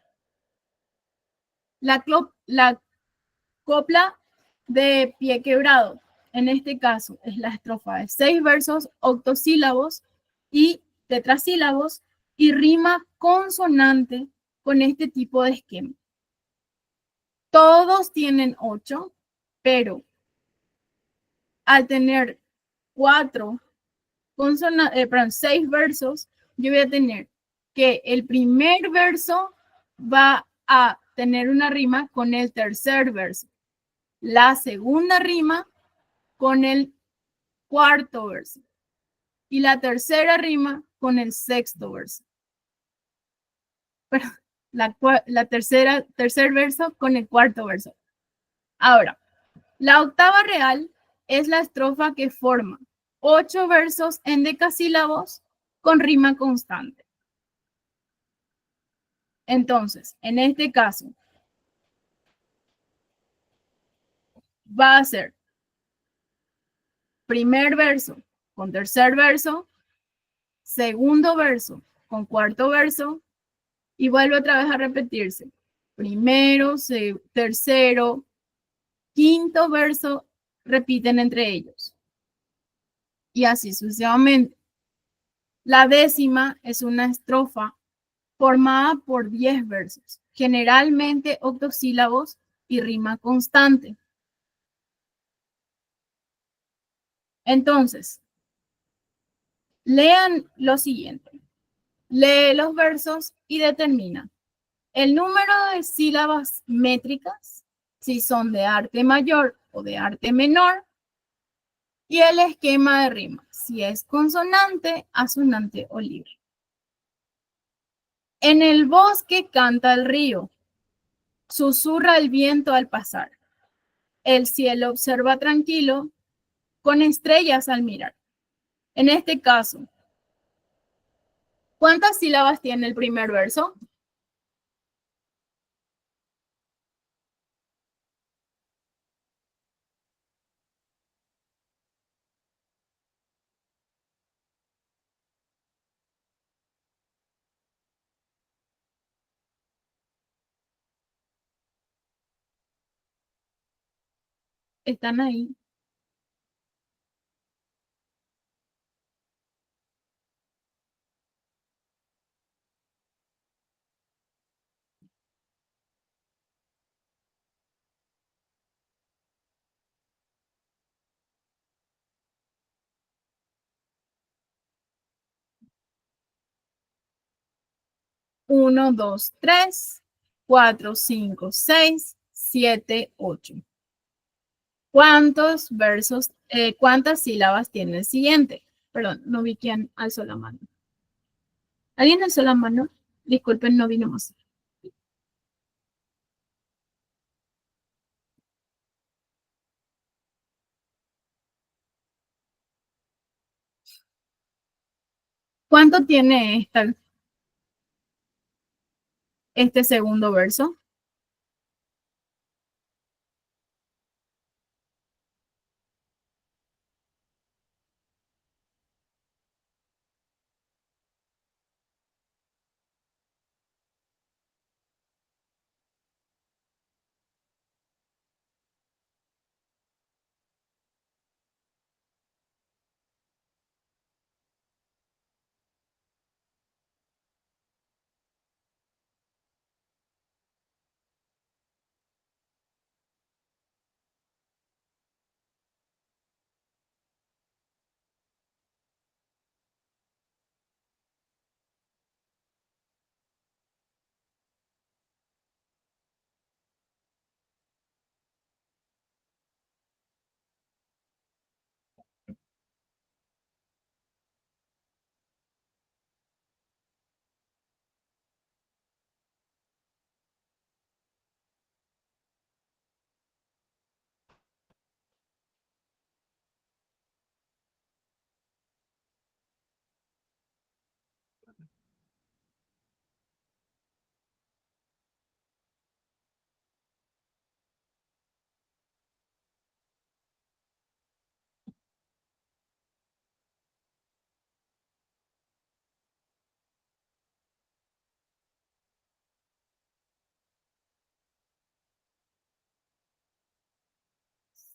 La copla de pie quebrado en este caso es la estrofa de 6 versos, octosílabos y tetrasílabos y rima consonante con este tipo de esquema. Todos tienen 8, pero al tener 6 versos, yo voy a tener que el primer verso va a tener una rima con el tercer verso, la segunda rima con el cuarto verso y la tercera rima con el sexto verso. Pero la tercer verso con el cuarto verso. Ahora, la octava real es la estrofa que forma 8 versos en decasílabos con rima constante. Entonces, en este caso, va a ser primer verso con tercer verso, segundo verso con cuarto verso, y vuelve otra vez a repetirse. Primero, tercero, quinto verso, repiten entre ellos. Y así sucesivamente. La décima es una estrofa formada por 10 versos, generalmente octosílabos y rima constante. Entonces, lean lo siguiente. Lee los versos y determina el número de sílabas métricas, si son de arte mayor o de arte menor, y el esquema de rima, si es consonante, asonante o libre. En el bosque canta el río, susurra el viento al pasar. El cielo observa tranquilo, con estrellas al mirar. En este caso, ¿cuántas sílabas tiene el primer verso? Están ahí. Uno, dos, tres, cuatro, cinco, seis, siete, ocho. ¿Cuántos versos, cuántas sílabas tiene el siguiente? Perdón, no vi quién alzó la mano. ¿Alguien alzó la mano? Disculpen, no vi nomás. ¿Cuánto tiene este segundo verso?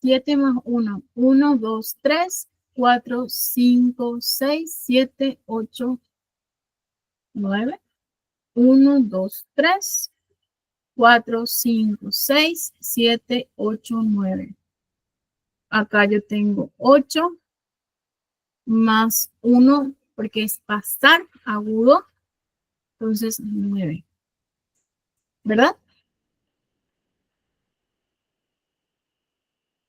7 más 1. 1, 2, 3, 4, 5, 6, 7, 8, 9. 1, 2, 3, 4, 5, 6, 7, 8, 9. Acá yo tengo 8 más 1 porque es pasar agudo. Entonces 9. ¿Verdad?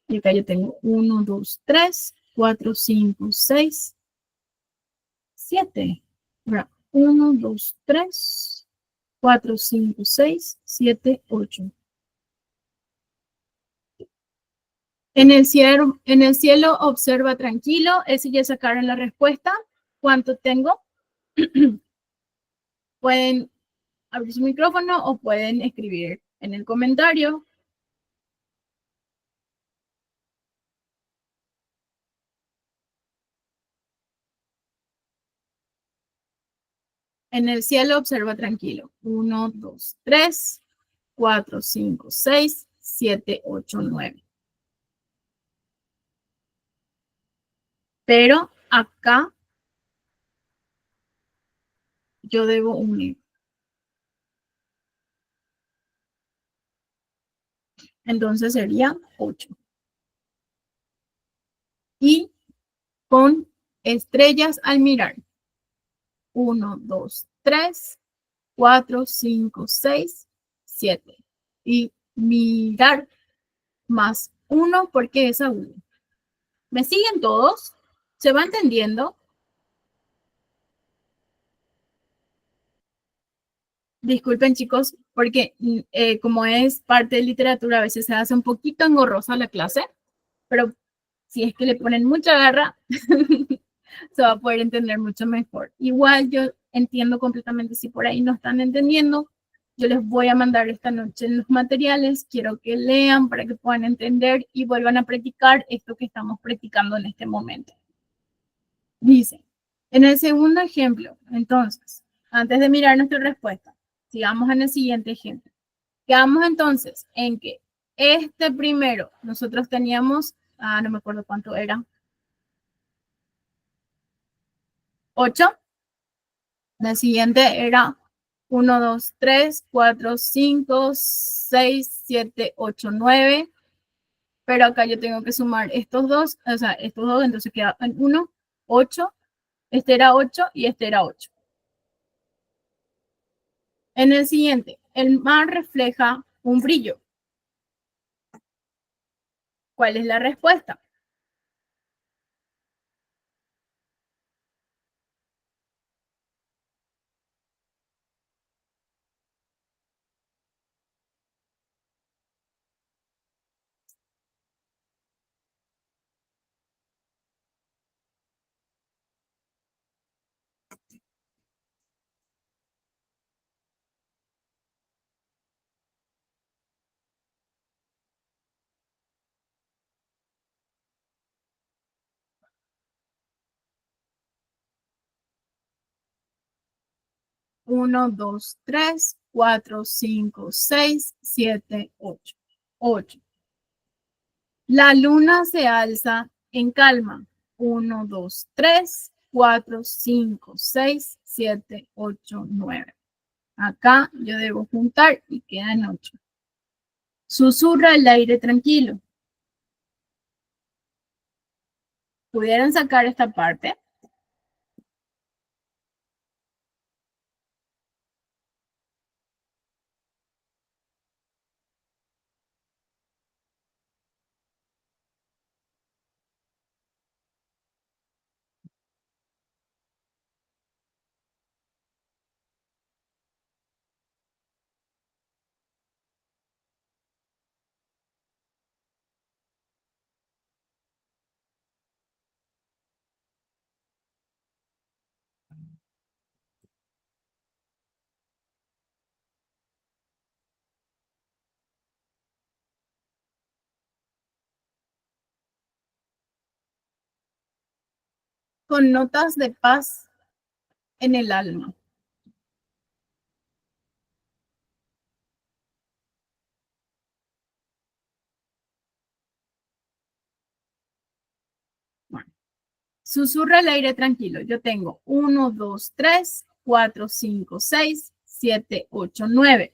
Y acá yo tengo 1, 2, 3, 4, 5, 6, 7. 1, 2, 3, 4, 5, 6, 7, 8. En el cielo observa tranquilo. Ese ya sacaron la respuesta. ¿Cuánto tengo? Pueden abrir su micrófono o pueden escribir en el comentario. En el cielo observa tranquilo. 1, 2, 3, 4, 5, 6, 7, 8, 9. Pero acá yo debo unir. Entonces sería 8. Y con estrellas al mirar. 1, 2, 3, 4, 5, 6, 7. Y mirar más 1 porque es agudo. ¿Me siguen todos? ¿Se va entendiendo? Disculpen chicos, porque como es parte de literatura, a veces se hace un poquito engorrosa la clase, pero si es que le ponen mucha garra, se va a poder entender mucho mejor. Igual yo entiendo completamente si por ahí no están entendiendo. Yo les voy a mandar esta noche los materiales, quiero que lean para que puedan entender y vuelvan a practicar esto que estamos practicando en este momento. Dice, en el segundo ejemplo, entonces, antes de mirar nuestra respuesta, sigamos en el siguiente ejemplo. Quedamos entonces en que este primero, nosotros teníamos, no me acuerdo cuánto era, 8. La siguiente era 1, 2, 3, 4, 5, 6, 7, 8, 9. Pero acá yo tengo que sumar estos dos, o sea, estos dos, entonces queda en 1, 8. Este era 8 y este era 8. En el siguiente, el mar refleja un brillo. ¿Cuál es la respuesta? Uno, 2, 3, 4, 5, 6, 7, 8. 8. La luna se alza en calma. 1, 2, 3, 4, 5, 6, 7, 8, 9. Acá yo debo juntar y quedan 8. Susurra el aire tranquilo. ¿Pudieran sacar esta parte? Con notas de paz en el alma. Susurra el aire tranquilo. Yo tengo 1, 2, 3, 4, 5, 6, 7, 8, 9.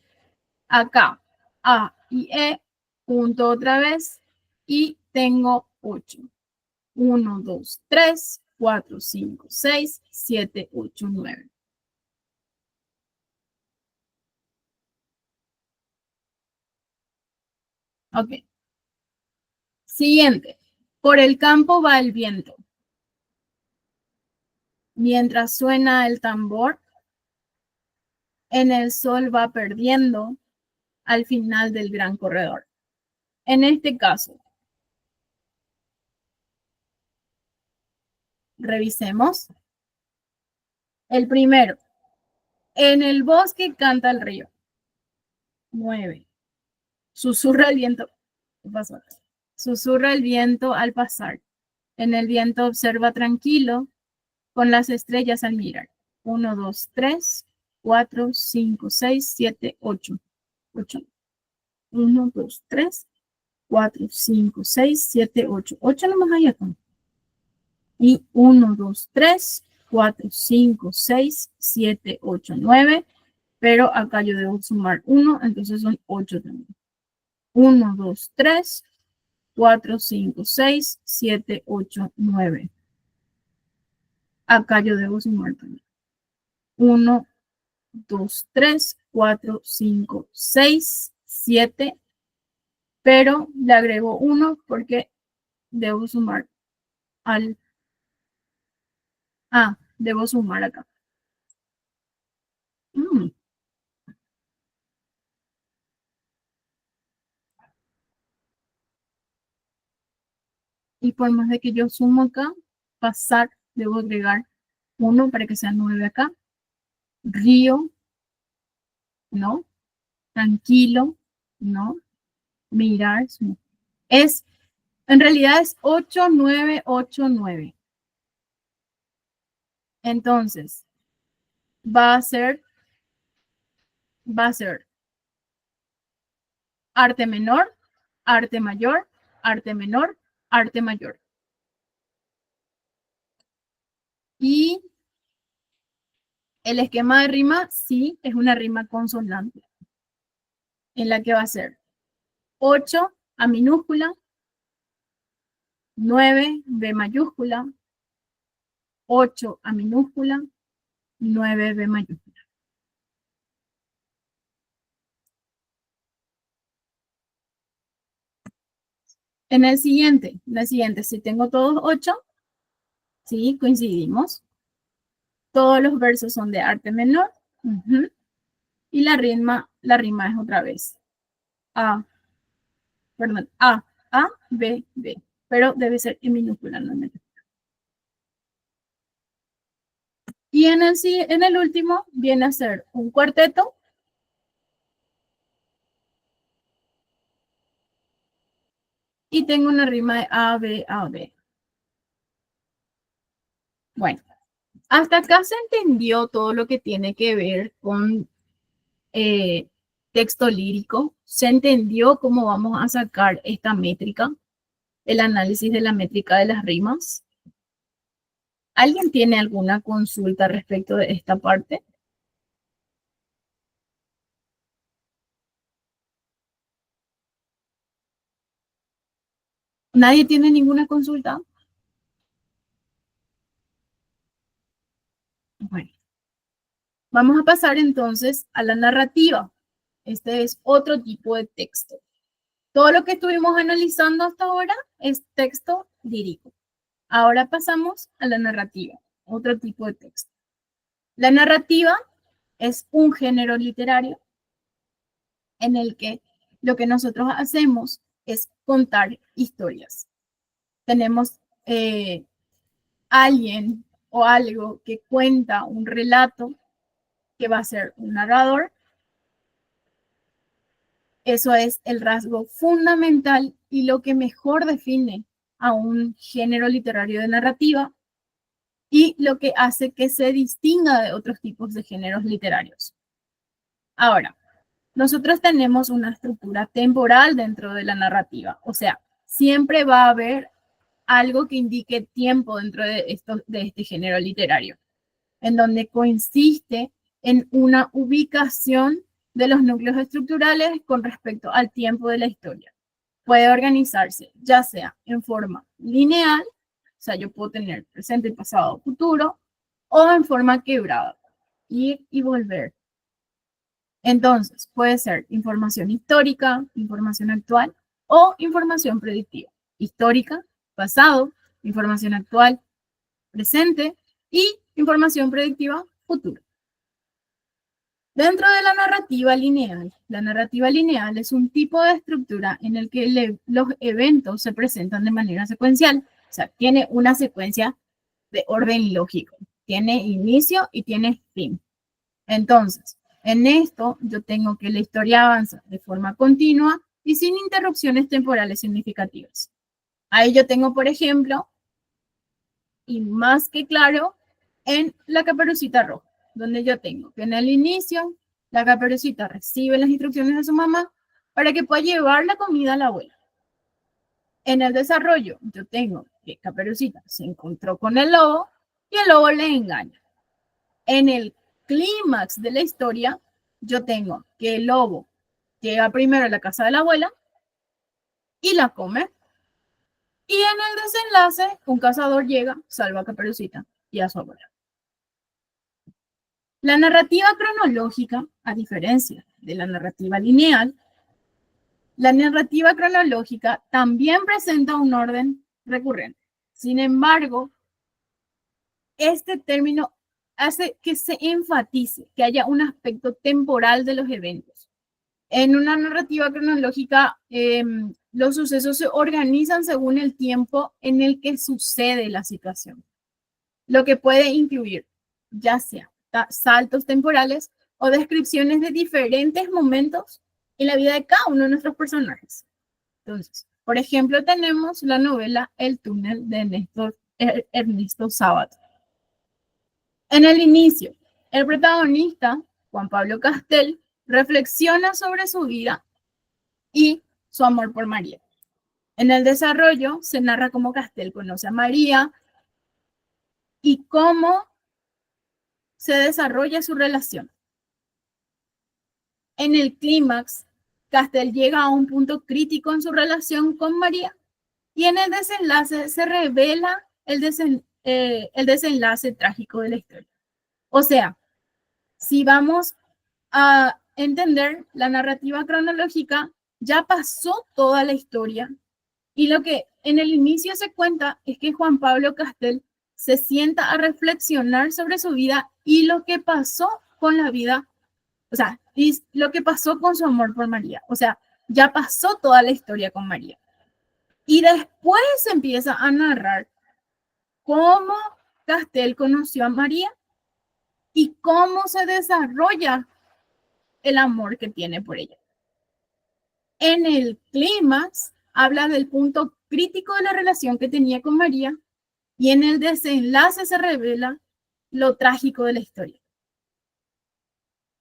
Acá, A y E, punto otra vez, y tengo 8. 1, 2, 3, 4, 5, 6, 7, 8, 9. Ok. Siguiente. Por el campo va el viento. Mientras suena el tambor, en el sol va perdiendo al final del gran corredor. En este caso, revisemos. El primero, en el bosque canta el río. 9. Susurra el viento. ¿Qué pasó? Susurra el viento al pasar. En el viento observa tranquilo con las estrellas al mirar. 1, 2, 3, 4, 5, 6, 7, 8. 8. 1, 2, 3, 4, 5, 6, 7, 8. 8 nomás hay acá. Y 1, 2, 3, 4, 5, 6, 7, 8, 9. Pero acá yo debo sumar 1, entonces son 8 también. 1, 2, 3, 4, 5, 6, 7, 8, 9. Acá yo debo sumar también. 1, 2, 3, 4, 5, 6, 7. Pero le agrego 1 porque debo sumar al... Ah, debo sumar acá. Y por más de que yo sumo acá, pasar, debo agregar 1 para que sea 9 acá. Río, no. Tranquilo, no. Mirar, no. En realidad es 8, 9, 8, 9. Entonces, va a ser arte menor, arte mayor, arte menor, arte mayor. Y el esquema de rima, sí, es una rima consonante, en la que va a ser 8 A minúscula, 9 B mayúscula, 8 A minúscula, 9 B mayúscula. En el siguiente, si tengo todos 8, sí, coincidimos. Todos los versos son de arte menor. Y la rima es otra vez. A, B, B. Pero debe ser en minúscula, no en mayúscula. Y en el último viene a ser un cuarteto. Y tengo una rima de A, B, A, B. Bueno, hasta acá se entendió todo lo que tiene que ver con texto lírico. Se entendió cómo vamos a sacar esta métrica, el análisis de la métrica de las rimas. ¿Alguien tiene alguna consulta respecto de esta parte? ¿Nadie tiene ninguna consulta? Bueno, vamos a pasar entonces a la narrativa. Este es otro tipo de texto. Todo lo que estuvimos analizando hasta ahora es texto lírico. Ahora pasamos a la narrativa, otro tipo de texto. La narrativa es un género literario en el que lo que nosotros hacemos es contar historias. Tenemos alguien o algo que cuenta un relato que va a ser un narrador. Eso es el rasgo fundamental y lo que mejor define a un género literario de narrativa y lo que hace que se distinga de otros tipos de géneros literarios. Ahora, nosotros tenemos una estructura temporal dentro de la narrativa, o sea, siempre va a haber algo que indique tiempo dentro de este género literario, en donde consiste en una ubicación de los núcleos estructurales con respecto al tiempo de la historia. Puede organizarse ya sea en forma lineal, o sea, yo puedo tener presente, pasado, futuro, o en forma quebrada, ir y volver. Entonces, puede ser información histórica, información actual o información predictiva. Histórica, pasado, información actual, presente y información predictiva, futuro. Dentro de la narrativa lineal es un tipo de estructura en el que los eventos se presentan de manera secuencial. O sea, tiene una secuencia de orden lógico. Tiene inicio y tiene fin. Entonces, en esto yo tengo que la historia avanza de forma continua y sin interrupciones temporales significativas. Ahí yo tengo, por ejemplo, y más que claro, en La Caperucita Roja, donde yo tengo que en el inicio la Caperucita recibe las instrucciones de su mamá para que pueda llevar la comida a la abuela. En el desarrollo yo tengo que Caperucita se encontró con el lobo y el lobo le engaña. En el clímax de la historia yo tengo que el lobo llega primero a la casa de la abuela y la come. Y en el desenlace, un cazador llega, salva a Caperucita y a su abuela. La narrativa cronológica, a diferencia de la narrativa lineal, la narrativa cronológica también presenta un orden recurrente. Sin embargo, este término hace que se enfatice, que haya un aspecto temporal de los eventos. En una narrativa cronológica, los sucesos se organizan según el tiempo en el que sucede la situación, lo que puede incluir ya sea saltos temporales o descripciones de diferentes momentos en la vida de cada uno de nuestros personajes. Entonces, por ejemplo, tenemos la novela El túnel de Ernesto Sábato. En el inicio, el protagonista, Juan Pablo Castel, reflexiona sobre su vida y su amor por María. En el desarrollo se narra cómo Castel conoce a María y cómo se desarrolla su relación. En el clímax, Castel llega a un punto crítico en su relación con María y en el desenlace se revela el desenlace trágico de la historia. O sea, si vamos a entender la narrativa cronológica, ya pasó toda la historia y lo que en el inicio se cuenta es que Juan Pablo Castel se sienta a reflexionar sobre su vida y lo que pasó con la vida, o sea, y lo que pasó con su amor por María. O sea, ya pasó toda la historia con María. Y después se empieza a narrar cómo Castel conoció a María y cómo se desarrolla el amor que tiene por ella. En el clímax habla del punto crítico de la relación que tenía con María y en el desenlace se revela lo trágico de la historia.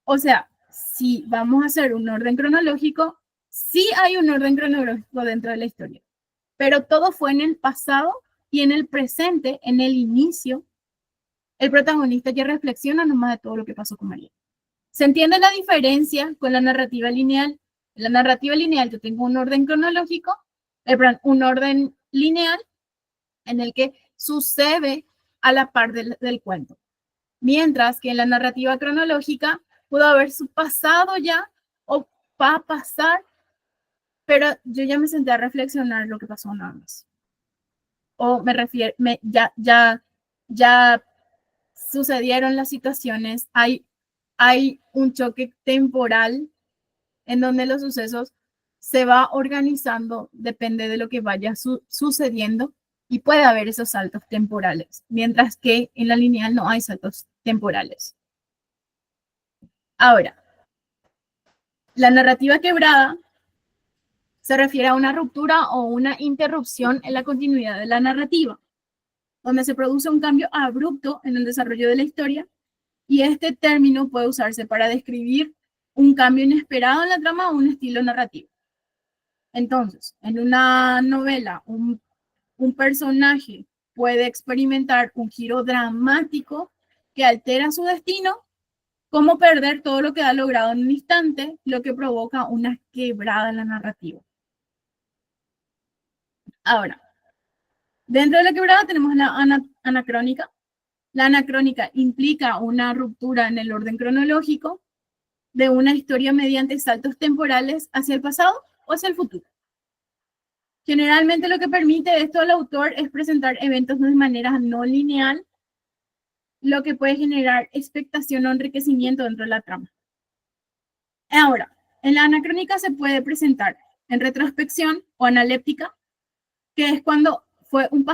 O sea, si vamos a hacer un orden cronológico, sí hay un orden cronológico dentro de la historia, pero todo fue en el pasado y en el presente, en el inicio, el protagonista ya reflexiona nomás de todo lo que pasó con María. ¿Se entiende la diferencia con la narrativa lineal? En la narrativa lineal yo tengo un orden cronológico, un orden lineal en el que sucede a la par del cuento. Mientras que en la narrativa cronológica pudo haber su pasado ya o va a pasar, pero yo ya me senté a reflexionar lo que pasó nada más. O me refiero, ya sucedieron las situaciones, hay un choque temporal en donde los sucesos se va organizando, depende de lo que vaya sucediendo y puede haber esos saltos temporales, mientras que en la lineal no hay saltos temporales. Ahora, la narrativa quebrada se refiere a una ruptura o una interrupción en la continuidad de la narrativa, donde se produce un cambio abrupto en el desarrollo de la historia y este término puede usarse para describir un cambio inesperado en la trama o un estilo narrativo. Entonces, en una novela, un un personaje puede experimentar un giro dramático que altera su destino, como perder todo lo que ha logrado en un instante, lo que provoca una quebrada en la narrativa. Ahora, dentro de la quebrada tenemos la anacrónica. La anacrónica implica una ruptura en el orden cronológico de una historia mediante saltos temporales hacia el pasado o hacia el futuro. Generalmente lo que permite esto al autor es presentar eventos de manera no lineal, lo que puede generar expectación o enriquecimiento dentro de la trama. Ahora, en la anacrónica se puede presentar en retrospección o analéptica, que es cuando fue un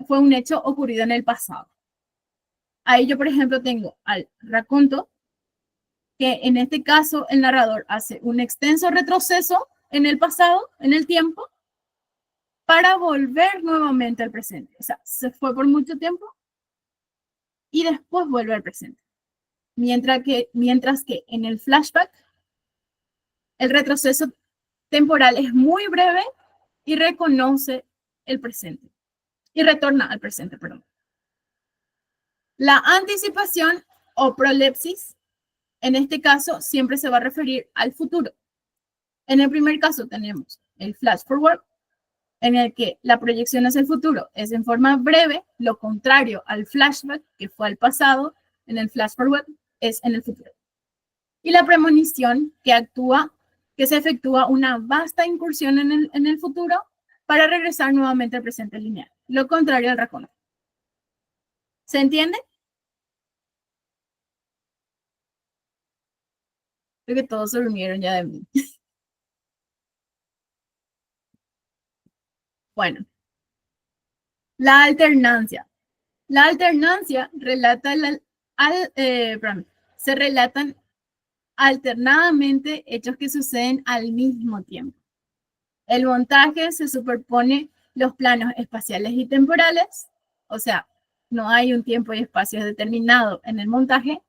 fue un hecho ocurrido en el pasado. Ahí yo, por ejemplo, tengo al raconto, que en este caso el narrador hace un extenso retroceso en el pasado, en el tiempo, para volver nuevamente al presente. O sea, se fue por mucho tiempo y después vuelve al presente. Mientras que en el flashback, el retroceso temporal es muy breve y reconoce el presente. Y retorna al presente, perdón. La anticipación o prolepsis, en este caso, siempre se va a referir al futuro. En el primer caso tenemos el flash forward, en el que la proyección hacia el futuro es en forma breve, lo contrario al flashback, que fue al pasado, en el flash forward es en el futuro. Y la premonición, que se efectúa una vasta incursión en el futuro para regresar nuevamente al presente lineal, lo contrario al raconto. ¿Se entiende? Creo que todos se durmieron ya de mí. Bueno, la alternancia. La alternancia se relatan alternadamente hechos que suceden al mismo tiempo. El montaje se superpone los planos espaciales y temporales, o sea, no hay un tiempo y espacio determinado en el montaje.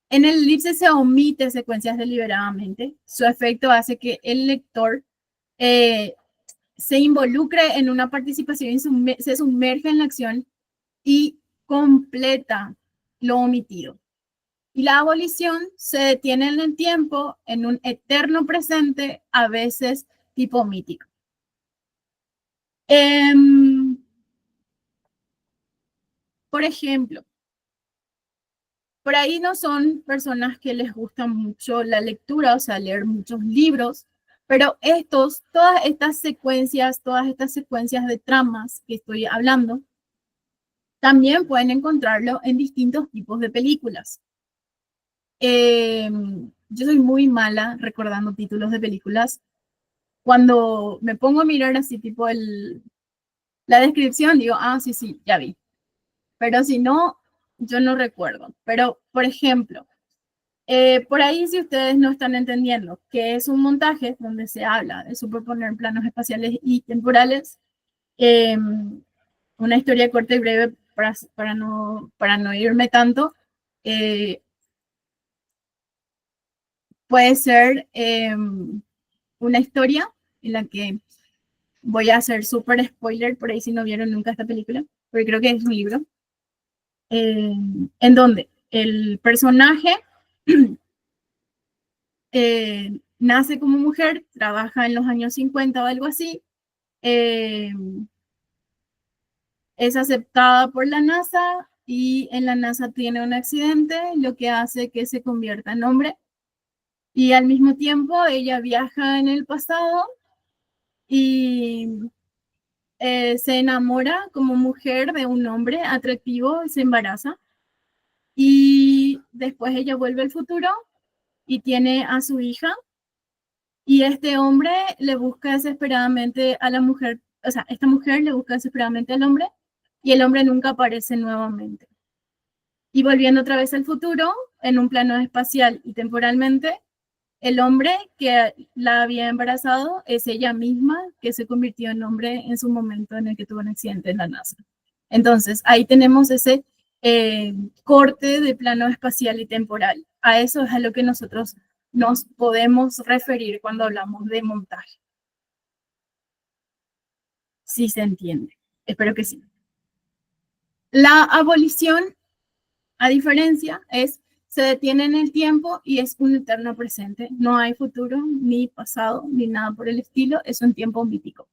En el elipse se omite secuencias deliberadamente. Su efecto hace que el lector se involucre en una participación y se sumerge en la acción y completa lo omitido. Y la abolición se detiene en el tiempo, en un eterno presente, a veces tipo mítico. Por ejemplo, por ahí no son personas que les gusta mucho la lectura, o sea, leer muchos libros, pero todas estas secuencias de tramas que estoy hablando, también pueden encontrarlo en distintos tipos de películas. Yo soy muy mala recordando títulos de películas. Cuando me pongo a mirar así tipo la descripción, digo, sí, ya vi. Pero si no, yo no recuerdo. Pero, por ejemplo, por ahí si ustedes no están entendiendo que es un montaje donde se habla de superponer planos espaciales y temporales, una historia corta y breve para no irme tanto, puede ser una historia en la que voy a hacer súper spoiler por ahí si no vieron nunca esta película, porque creo que es un libro, en donde el personaje nace como mujer, trabaja en los años 50 o algo así, es aceptada por la NASA y en la NASA tiene un accidente, lo que hace que se convierta en hombre. Y al mismo tiempo ella viaja en el pasado y se enamora como mujer de un hombre atractivo y se embaraza. Y después ella vuelve al futuro y tiene a su hija. Y este hombre le busca desesperadamente a la mujer, o sea, esta mujer le busca desesperadamente al hombre y el hombre nunca aparece nuevamente. Y volviendo otra vez al futuro, en un plano espacial y temporalmente, el hombre que la había embarazado es ella misma que se convirtió en hombre en su momento en el que tuvo un accidente en la NASA. Entonces, ahí tenemos ese corte de plano espacial y temporal. A eso es a lo que nosotros nos podemos referir cuando hablamos de montaje. sí se entiende. Espero que sí. La abolición, a diferencia, se detiene en el tiempo y es un eterno presente. No hay futuro, ni pasado, ni nada por el estilo. Es un tiempo mítico.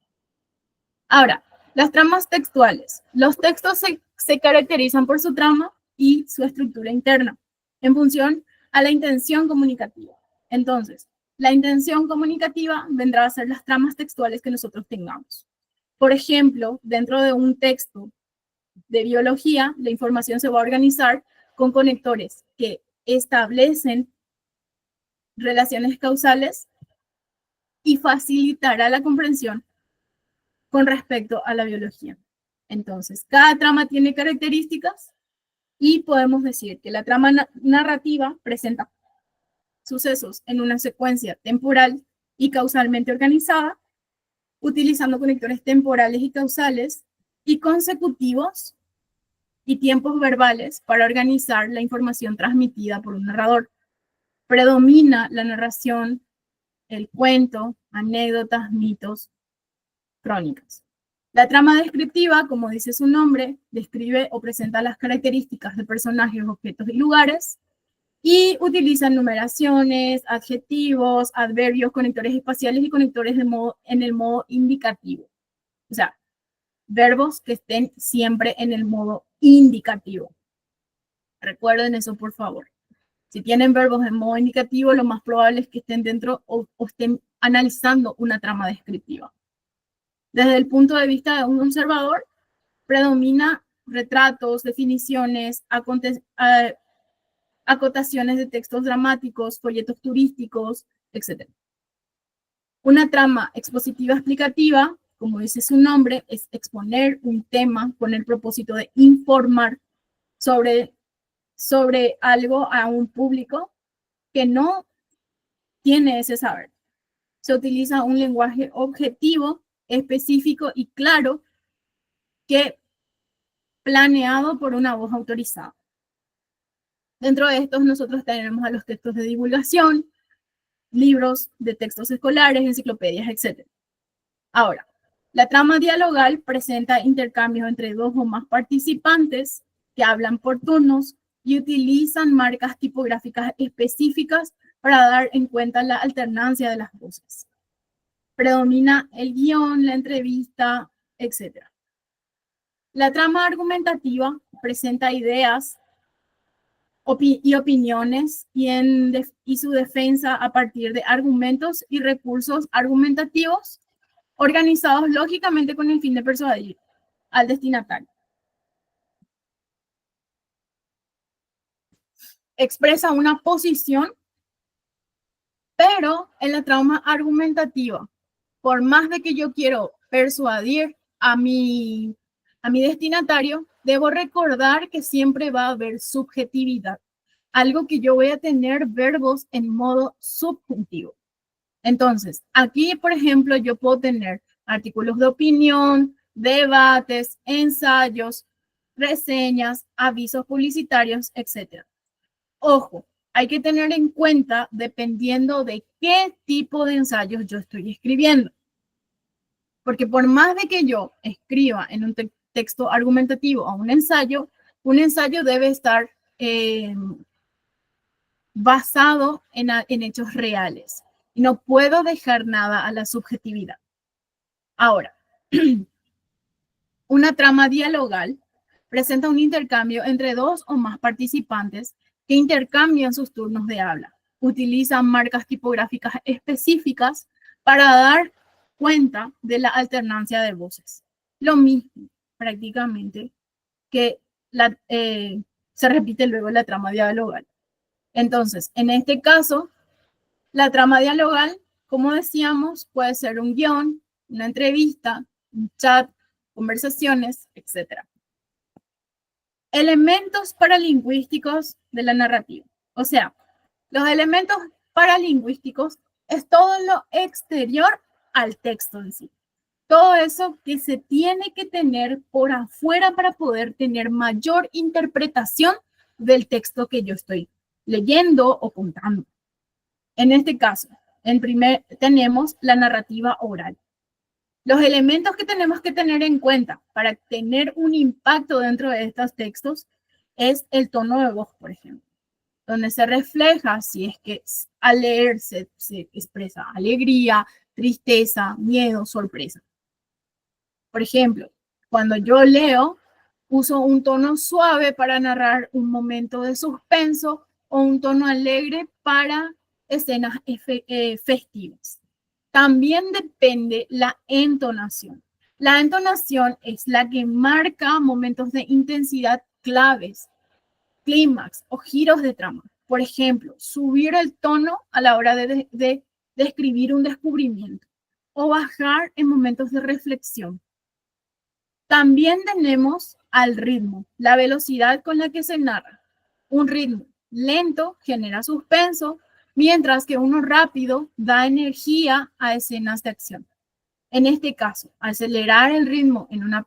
Ahora, las tramas textuales. Los textos se caracterizan por su trama y su estructura interna, en función a la intención comunicativa. Entonces, la intención comunicativa vendrá a ser las tramas textuales que nosotros tengamos. Por ejemplo, dentro de un texto de biología, la información se va a organizar con conectores que establecen relaciones causales y facilitará la comprensión con respecto a la biología. Entonces, cada trama tiene características y podemos decir que la trama narrativa presenta sucesos en una secuencia temporal y causalmente organizada, utilizando conectores temporales y causales y consecutivos y tiempos verbales para organizar la información transmitida por un narrador. Predomina la narración, el cuento, anécdotas, mitos, crónicas. La trama descriptiva, como dice su nombre, describe o presenta las características de personajes, objetos y lugares y utiliza numeraciones, adjetivos, adverbios, conectores espaciales y conectores en el modo indicativo. O sea, verbos que estén siempre en el modo indicativo. Recuerden eso, por favor. Si tienen verbos en modo indicativo, lo más probable es que estén dentro o estén analizando una trama descriptiva. Desde el punto de vista de un observador, predomina retratos, definiciones, acotaciones de textos dramáticos, folletos turísticos, etc. Una trama expositiva explicativa, como dice su nombre, es exponer un tema con el propósito de informar sobre algo a un público que no tiene ese saber. Se utiliza un lenguaje objetivo, específico y claro que planeado por una voz autorizada. Dentro de estos nosotros tenemos a los textos de divulgación, libros de textos escolares, enciclopedias, etc. Ahora, la trama dialogal presenta intercambios entre dos o más participantes que hablan por turnos y utilizan marcas tipográficas específicas para dar en cuenta la alternancia de las voces. Predomina el guión, la entrevista, etc. La trama argumentativa presenta ideas y opiniones y su defensa a partir de argumentos y recursos argumentativos organizados lógicamente con el fin de persuadir al destinatario. Expresa una posición, pero en la trama argumentativa, por más de que yo quiero persuadir a mi destinatario, debo recordar que siempre va a haber subjetividad, algo que yo voy a tener verbos en modo subjuntivo. Entonces, aquí, por ejemplo, yo puedo tener artículos de opinión, debates, ensayos, reseñas, avisos publicitarios, etc. Ojo, hay que tener en cuenta dependiendo de qué tipo de ensayos yo estoy escribiendo. Porque por más de que yo escriba en un texto argumentativo o un ensayo debe estar basado en hechos reales. Y no puedo dejar nada a la subjetividad. Ahora, una trama dialogal presenta un intercambio entre dos o más participantes que intercambian sus turnos de habla. Utilizan marcas tipográficas específicas para dar cuenta de la alternancia de voces. Lo mismo prácticamente que se repite luego la trama dialogal. Entonces, en este caso, la trama dialogal, como decíamos, puede ser un guión, una entrevista, un chat, conversaciones, etc. Elementos paralingüísticos de la narrativa. O sea, los elementos paralingüísticos es todo lo exterior al texto en sí. Todo eso que se tiene que tener por afuera para poder tener mayor interpretación del texto que yo estoy leyendo o contando. En este caso, tenemos la narrativa oral. Los elementos que tenemos que tener en cuenta para tener un impacto dentro de estos textos es el tono de voz, por ejemplo, donde se refleja si es que al leer se expresa alegría, tristeza, miedo, sorpresa. Por ejemplo, cuando yo leo, uso un tono suave para narrar un momento de suspenso o un tono alegre para escenas festivas. También depende la entonación. La entonación es la que marca momentos de intensidad claves, clímax o giros de trama. Por ejemplo, subir el tono a la hora de describir un descubrimiento o bajar en momentos de reflexión. También tenemos al ritmo, la velocidad con la que se narra. Un ritmo lento genera suspenso, mientras que uno rápido da energía a escenas de acción. En este caso, acelerar el ritmo en una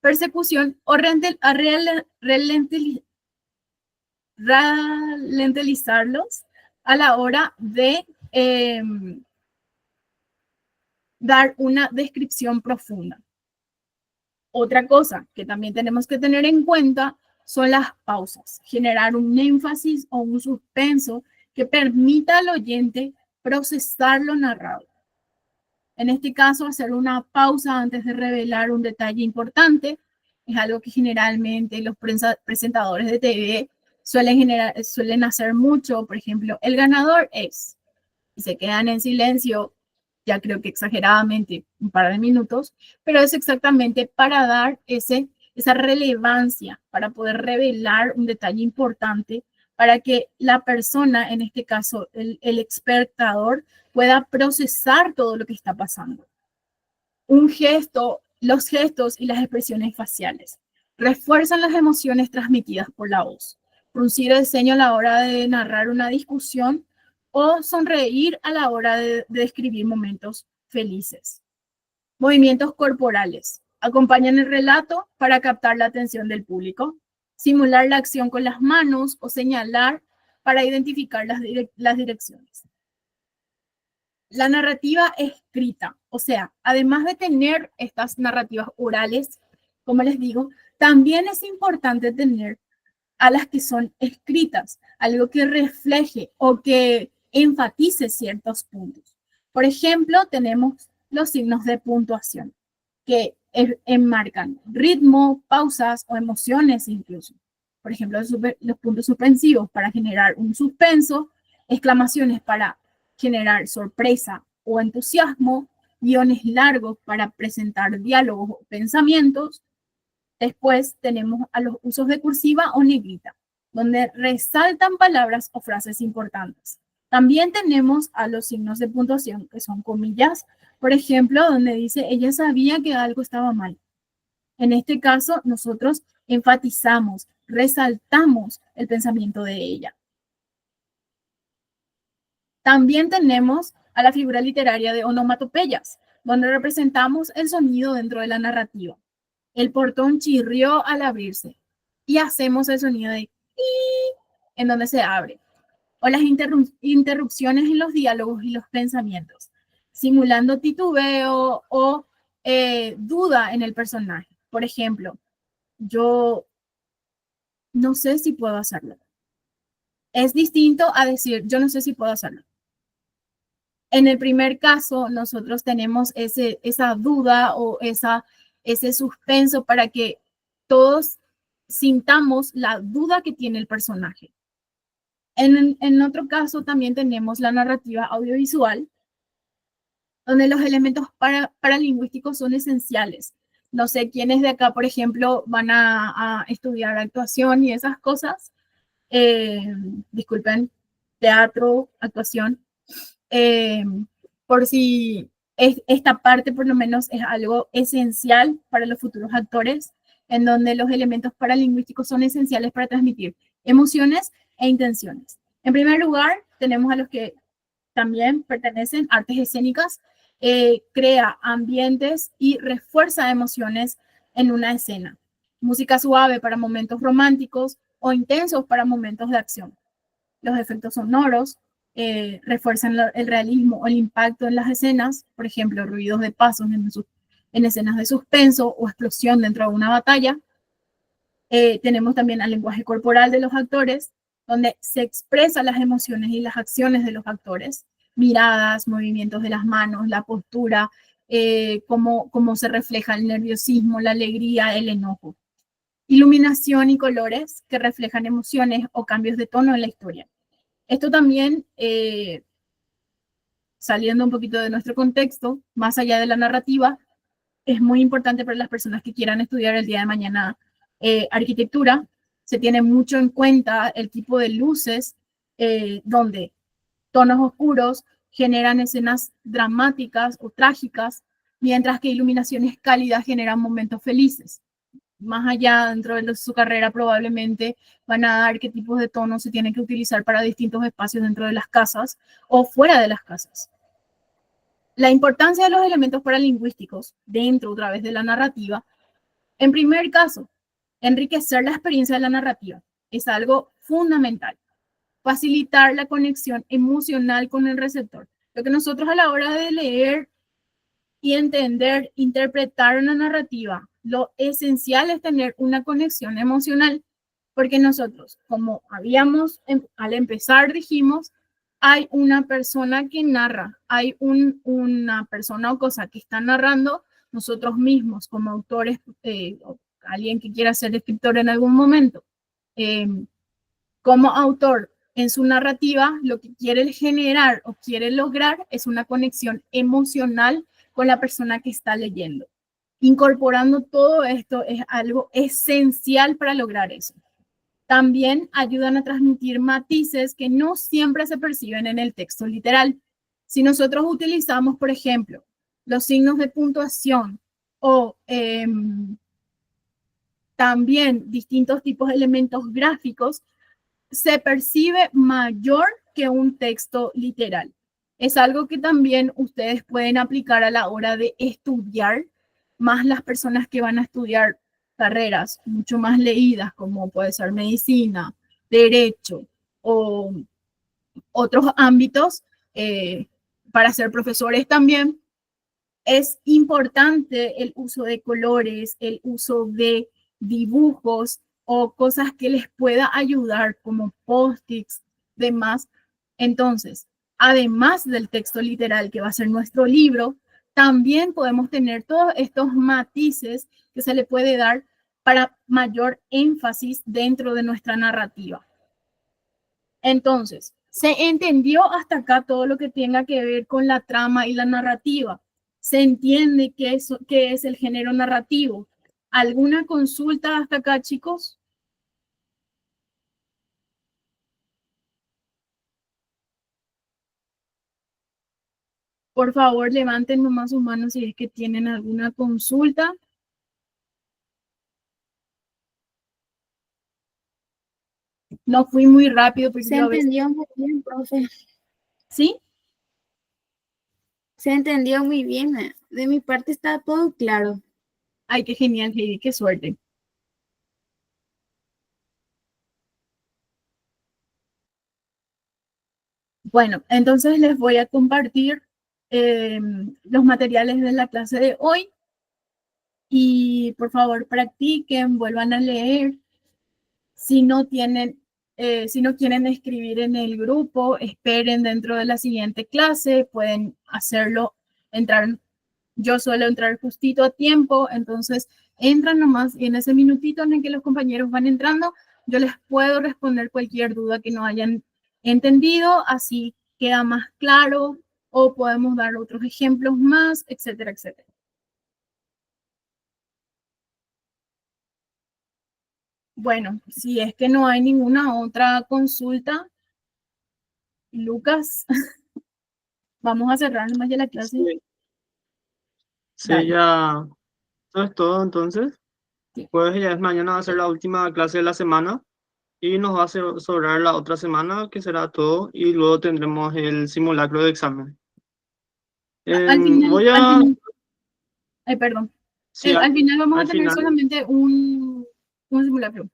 persecución o ralentizarlos a la hora de dar una descripción profunda. Otra cosa que también tenemos que tener en cuenta son las pausas, generar un énfasis o un suspenso que permita al oyente procesar lo narrado. En este caso, hacer una pausa antes de revelar un detalle importante es algo que generalmente los presentadores de TV suelen hacer mucho. Por ejemplo, el ganador es, y se quedan en silencio, ya creo que exageradamente un par de minutos, pero es exactamente para dar esa relevancia, para poder revelar un detalle importante, para que la persona, en este caso el espectador, pueda procesar todo lo que está pasando. Un gesto, los gestos y las expresiones faciales refuerzan las emociones transmitidas por la voz. Fruncir el ceño a la hora de narrar una discusión o sonreír a la hora de describir momentos felices. Movimientos corporales acompañan el relato para captar la atención del público. Simular la acción con las manos o señalar para identificar las direcciones. La narrativa escrita, o sea, además de tener estas narrativas orales, como les digo, también es importante tener a las que son escritas, algo que refleje o que enfatice ciertos puntos. Por ejemplo, tenemos los signos de puntuación, que enmarcan ritmo, pausas o emociones incluso. Por ejemplo, los puntos suspensivos para generar un suspenso, exclamaciones para generar sorpresa o entusiasmo, guiones largos para presentar diálogos o pensamientos. Después tenemos a los usos de cursiva o negrita, donde resaltan palabras o frases importantes. También tenemos a los signos de puntuación, que son comillas, por ejemplo, donde dice, ella sabía que algo estaba mal. En este caso, nosotros enfatizamos, resaltamos el pensamiento de ella. También tenemos a la figura literaria de onomatopeyas, donde representamos el sonido dentro de la narrativa. El portón chirrió al abrirse y hacemos el sonido de en donde se abre. O las interrupciones en los diálogos y los pensamientos, simulando titubeo o duda en el personaje. Por ejemplo, yo no sé si puedo hacerlo. Es distinto a decir, yo no sé si puedo hacerlo. En el primer caso, nosotros tenemos esa duda o ese suspenso para que todos sintamos la duda que tiene el personaje. En otro caso, también tenemos la narrativa audiovisual, donde los elementos paralingüísticos son esenciales. No sé quiénes de acá, por ejemplo, van a estudiar actuación y esas cosas. Disculpen, teatro, actuación. Por si esta parte por lo menos es algo esencial para los futuros actores, en donde los elementos paralingüísticos son esenciales para transmitir emociones e intenciones. En primer lugar, tenemos a los que también pertenecen a artes escénicas, crea ambientes y refuerza emociones en una escena. Música suave para momentos románticos o intensos para momentos de acción. Los efectos sonoros refuerzan el realismo o el impacto en las escenas, por ejemplo, ruidos de pasos en escenas de suspenso o explosión dentro de una batalla. Tenemos también el lenguaje corporal de los actores, donde se expresan las emociones y las acciones de los actores, miradas, movimientos de las manos, la postura, cómo se refleja el nerviosismo, la alegría, el enojo. Iluminación y colores que reflejan emociones o cambios de tono en la historia. Esto también, saliendo un poquito de nuestro contexto, más allá de la narrativa, es muy importante para las personas que quieran estudiar el día de mañana arquitectura. Se tiene mucho en cuenta el tipo de luces, donde tonos oscuros generan escenas dramáticas o trágicas, mientras que iluminaciones cálidas generan momentos felices. Más allá, dentro de su carrera, probablemente van a dar qué tipos de tonos se tienen que utilizar para distintos espacios dentro de las casas o fuera de las casas. La importancia de los elementos paralingüísticos dentro, otra vez, de la narrativa. En primer caso, enriquecer la experiencia de la narrativa es algo fundamental. Facilitar la conexión emocional con el receptor. Lo que nosotros a la hora de leer y entender, interpretar una narrativa, lo esencial es tener una conexión emocional, porque nosotros, como al empezar dijimos, hay una persona que narra, hay una persona o cosa que está narrando. Nosotros mismos como autores, o alguien que quiera ser escritor en algún momento, como autor en su narrativa, lo que quiere generar o quiere lograr es una conexión emocional con la persona que está leyendo. Incorporando todo esto es algo esencial para lograr eso. También ayudan a transmitir matices que no siempre se perciben en el texto literal. Si nosotros utilizamos, por ejemplo, los signos de puntuación o también distintos tipos de elementos gráficos, se percibe mayor que un texto literal. Es algo que también ustedes pueden aplicar a la hora de estudiar, más las personas que van a estudiar carreras mucho más leídas, como puede ser medicina, derecho o otros ámbitos, para ser profesores también. Es importante el uso de colores, el uso de dibujos o cosas que les pueda ayudar, como post-its, demás. Entonces, además del texto literal que va a ser nuestro libro, también podemos tener todos estos matices que se le puede dar para mayor énfasis dentro de nuestra narrativa. Entonces, ¿se entendió hasta acá todo lo que tenga que ver con la trama y la narrativa? ¿Se entiende qué es el género narrativo? ¿Alguna consulta hasta acá, chicos? Por favor, levanten nomás sus manos si es que tienen alguna consulta. No fui muy rápido porque Se yo a veces... entendió muy bien, profe. ¿Sí? Se entendió muy bien. De mi parte está todo claro. Ay, qué genial, Heidi, qué suerte. Bueno, entonces les voy a compartir los materiales de la clase de hoy y por favor practiquen, vuelvan a leer. Si no quieren escribir en el grupo, esperen dentro de la siguiente clase, pueden hacerlo, yo suelo entrar justito a tiempo, entonces entran nomás y en ese minutito en el que los compañeros van entrando, yo les puedo responder cualquier duda que no hayan entendido, así queda más claro o podemos dar otros ejemplos más, etcétera, etcétera. Bueno, si es que no hay ninguna otra consulta, Lucas, vamos a cerrar nomás ya la clase. Sí, Dale. ya eso es todo entonces. Sí. Pues ya es mañana va a ser la última clase de la semana y nos va a sobrar la otra semana, que será todo, y luego tendremos el simulacro de examen. Al final, Voy a... ay, perdón. Sí, Al final vamos a al tener final. solamente un simulacro.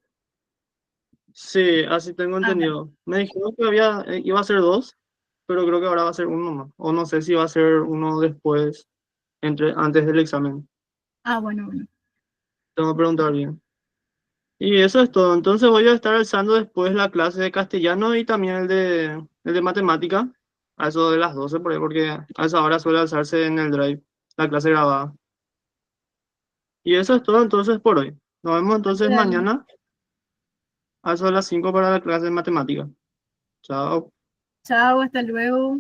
Sí, así tengo Ah, dale. entendido. Me dijeron que iba a ser 2, pero creo que ahora va a ser uno más. O no sé si va a ser uno después, antes del examen. Ah, bueno, bueno. Tengo que preguntar bien. Y eso es todo. Entonces voy a estar alzando después la clase de castellano y también el de matemática, a eso de las 12 por ahí, porque a esa hora suele alzarse en el Drive, la clase grabada. Y eso es todo entonces por hoy. Nos vemos entonces Dale. mañana a eso de las 5 para la clase de matemática. Chao. Chao, hasta luego.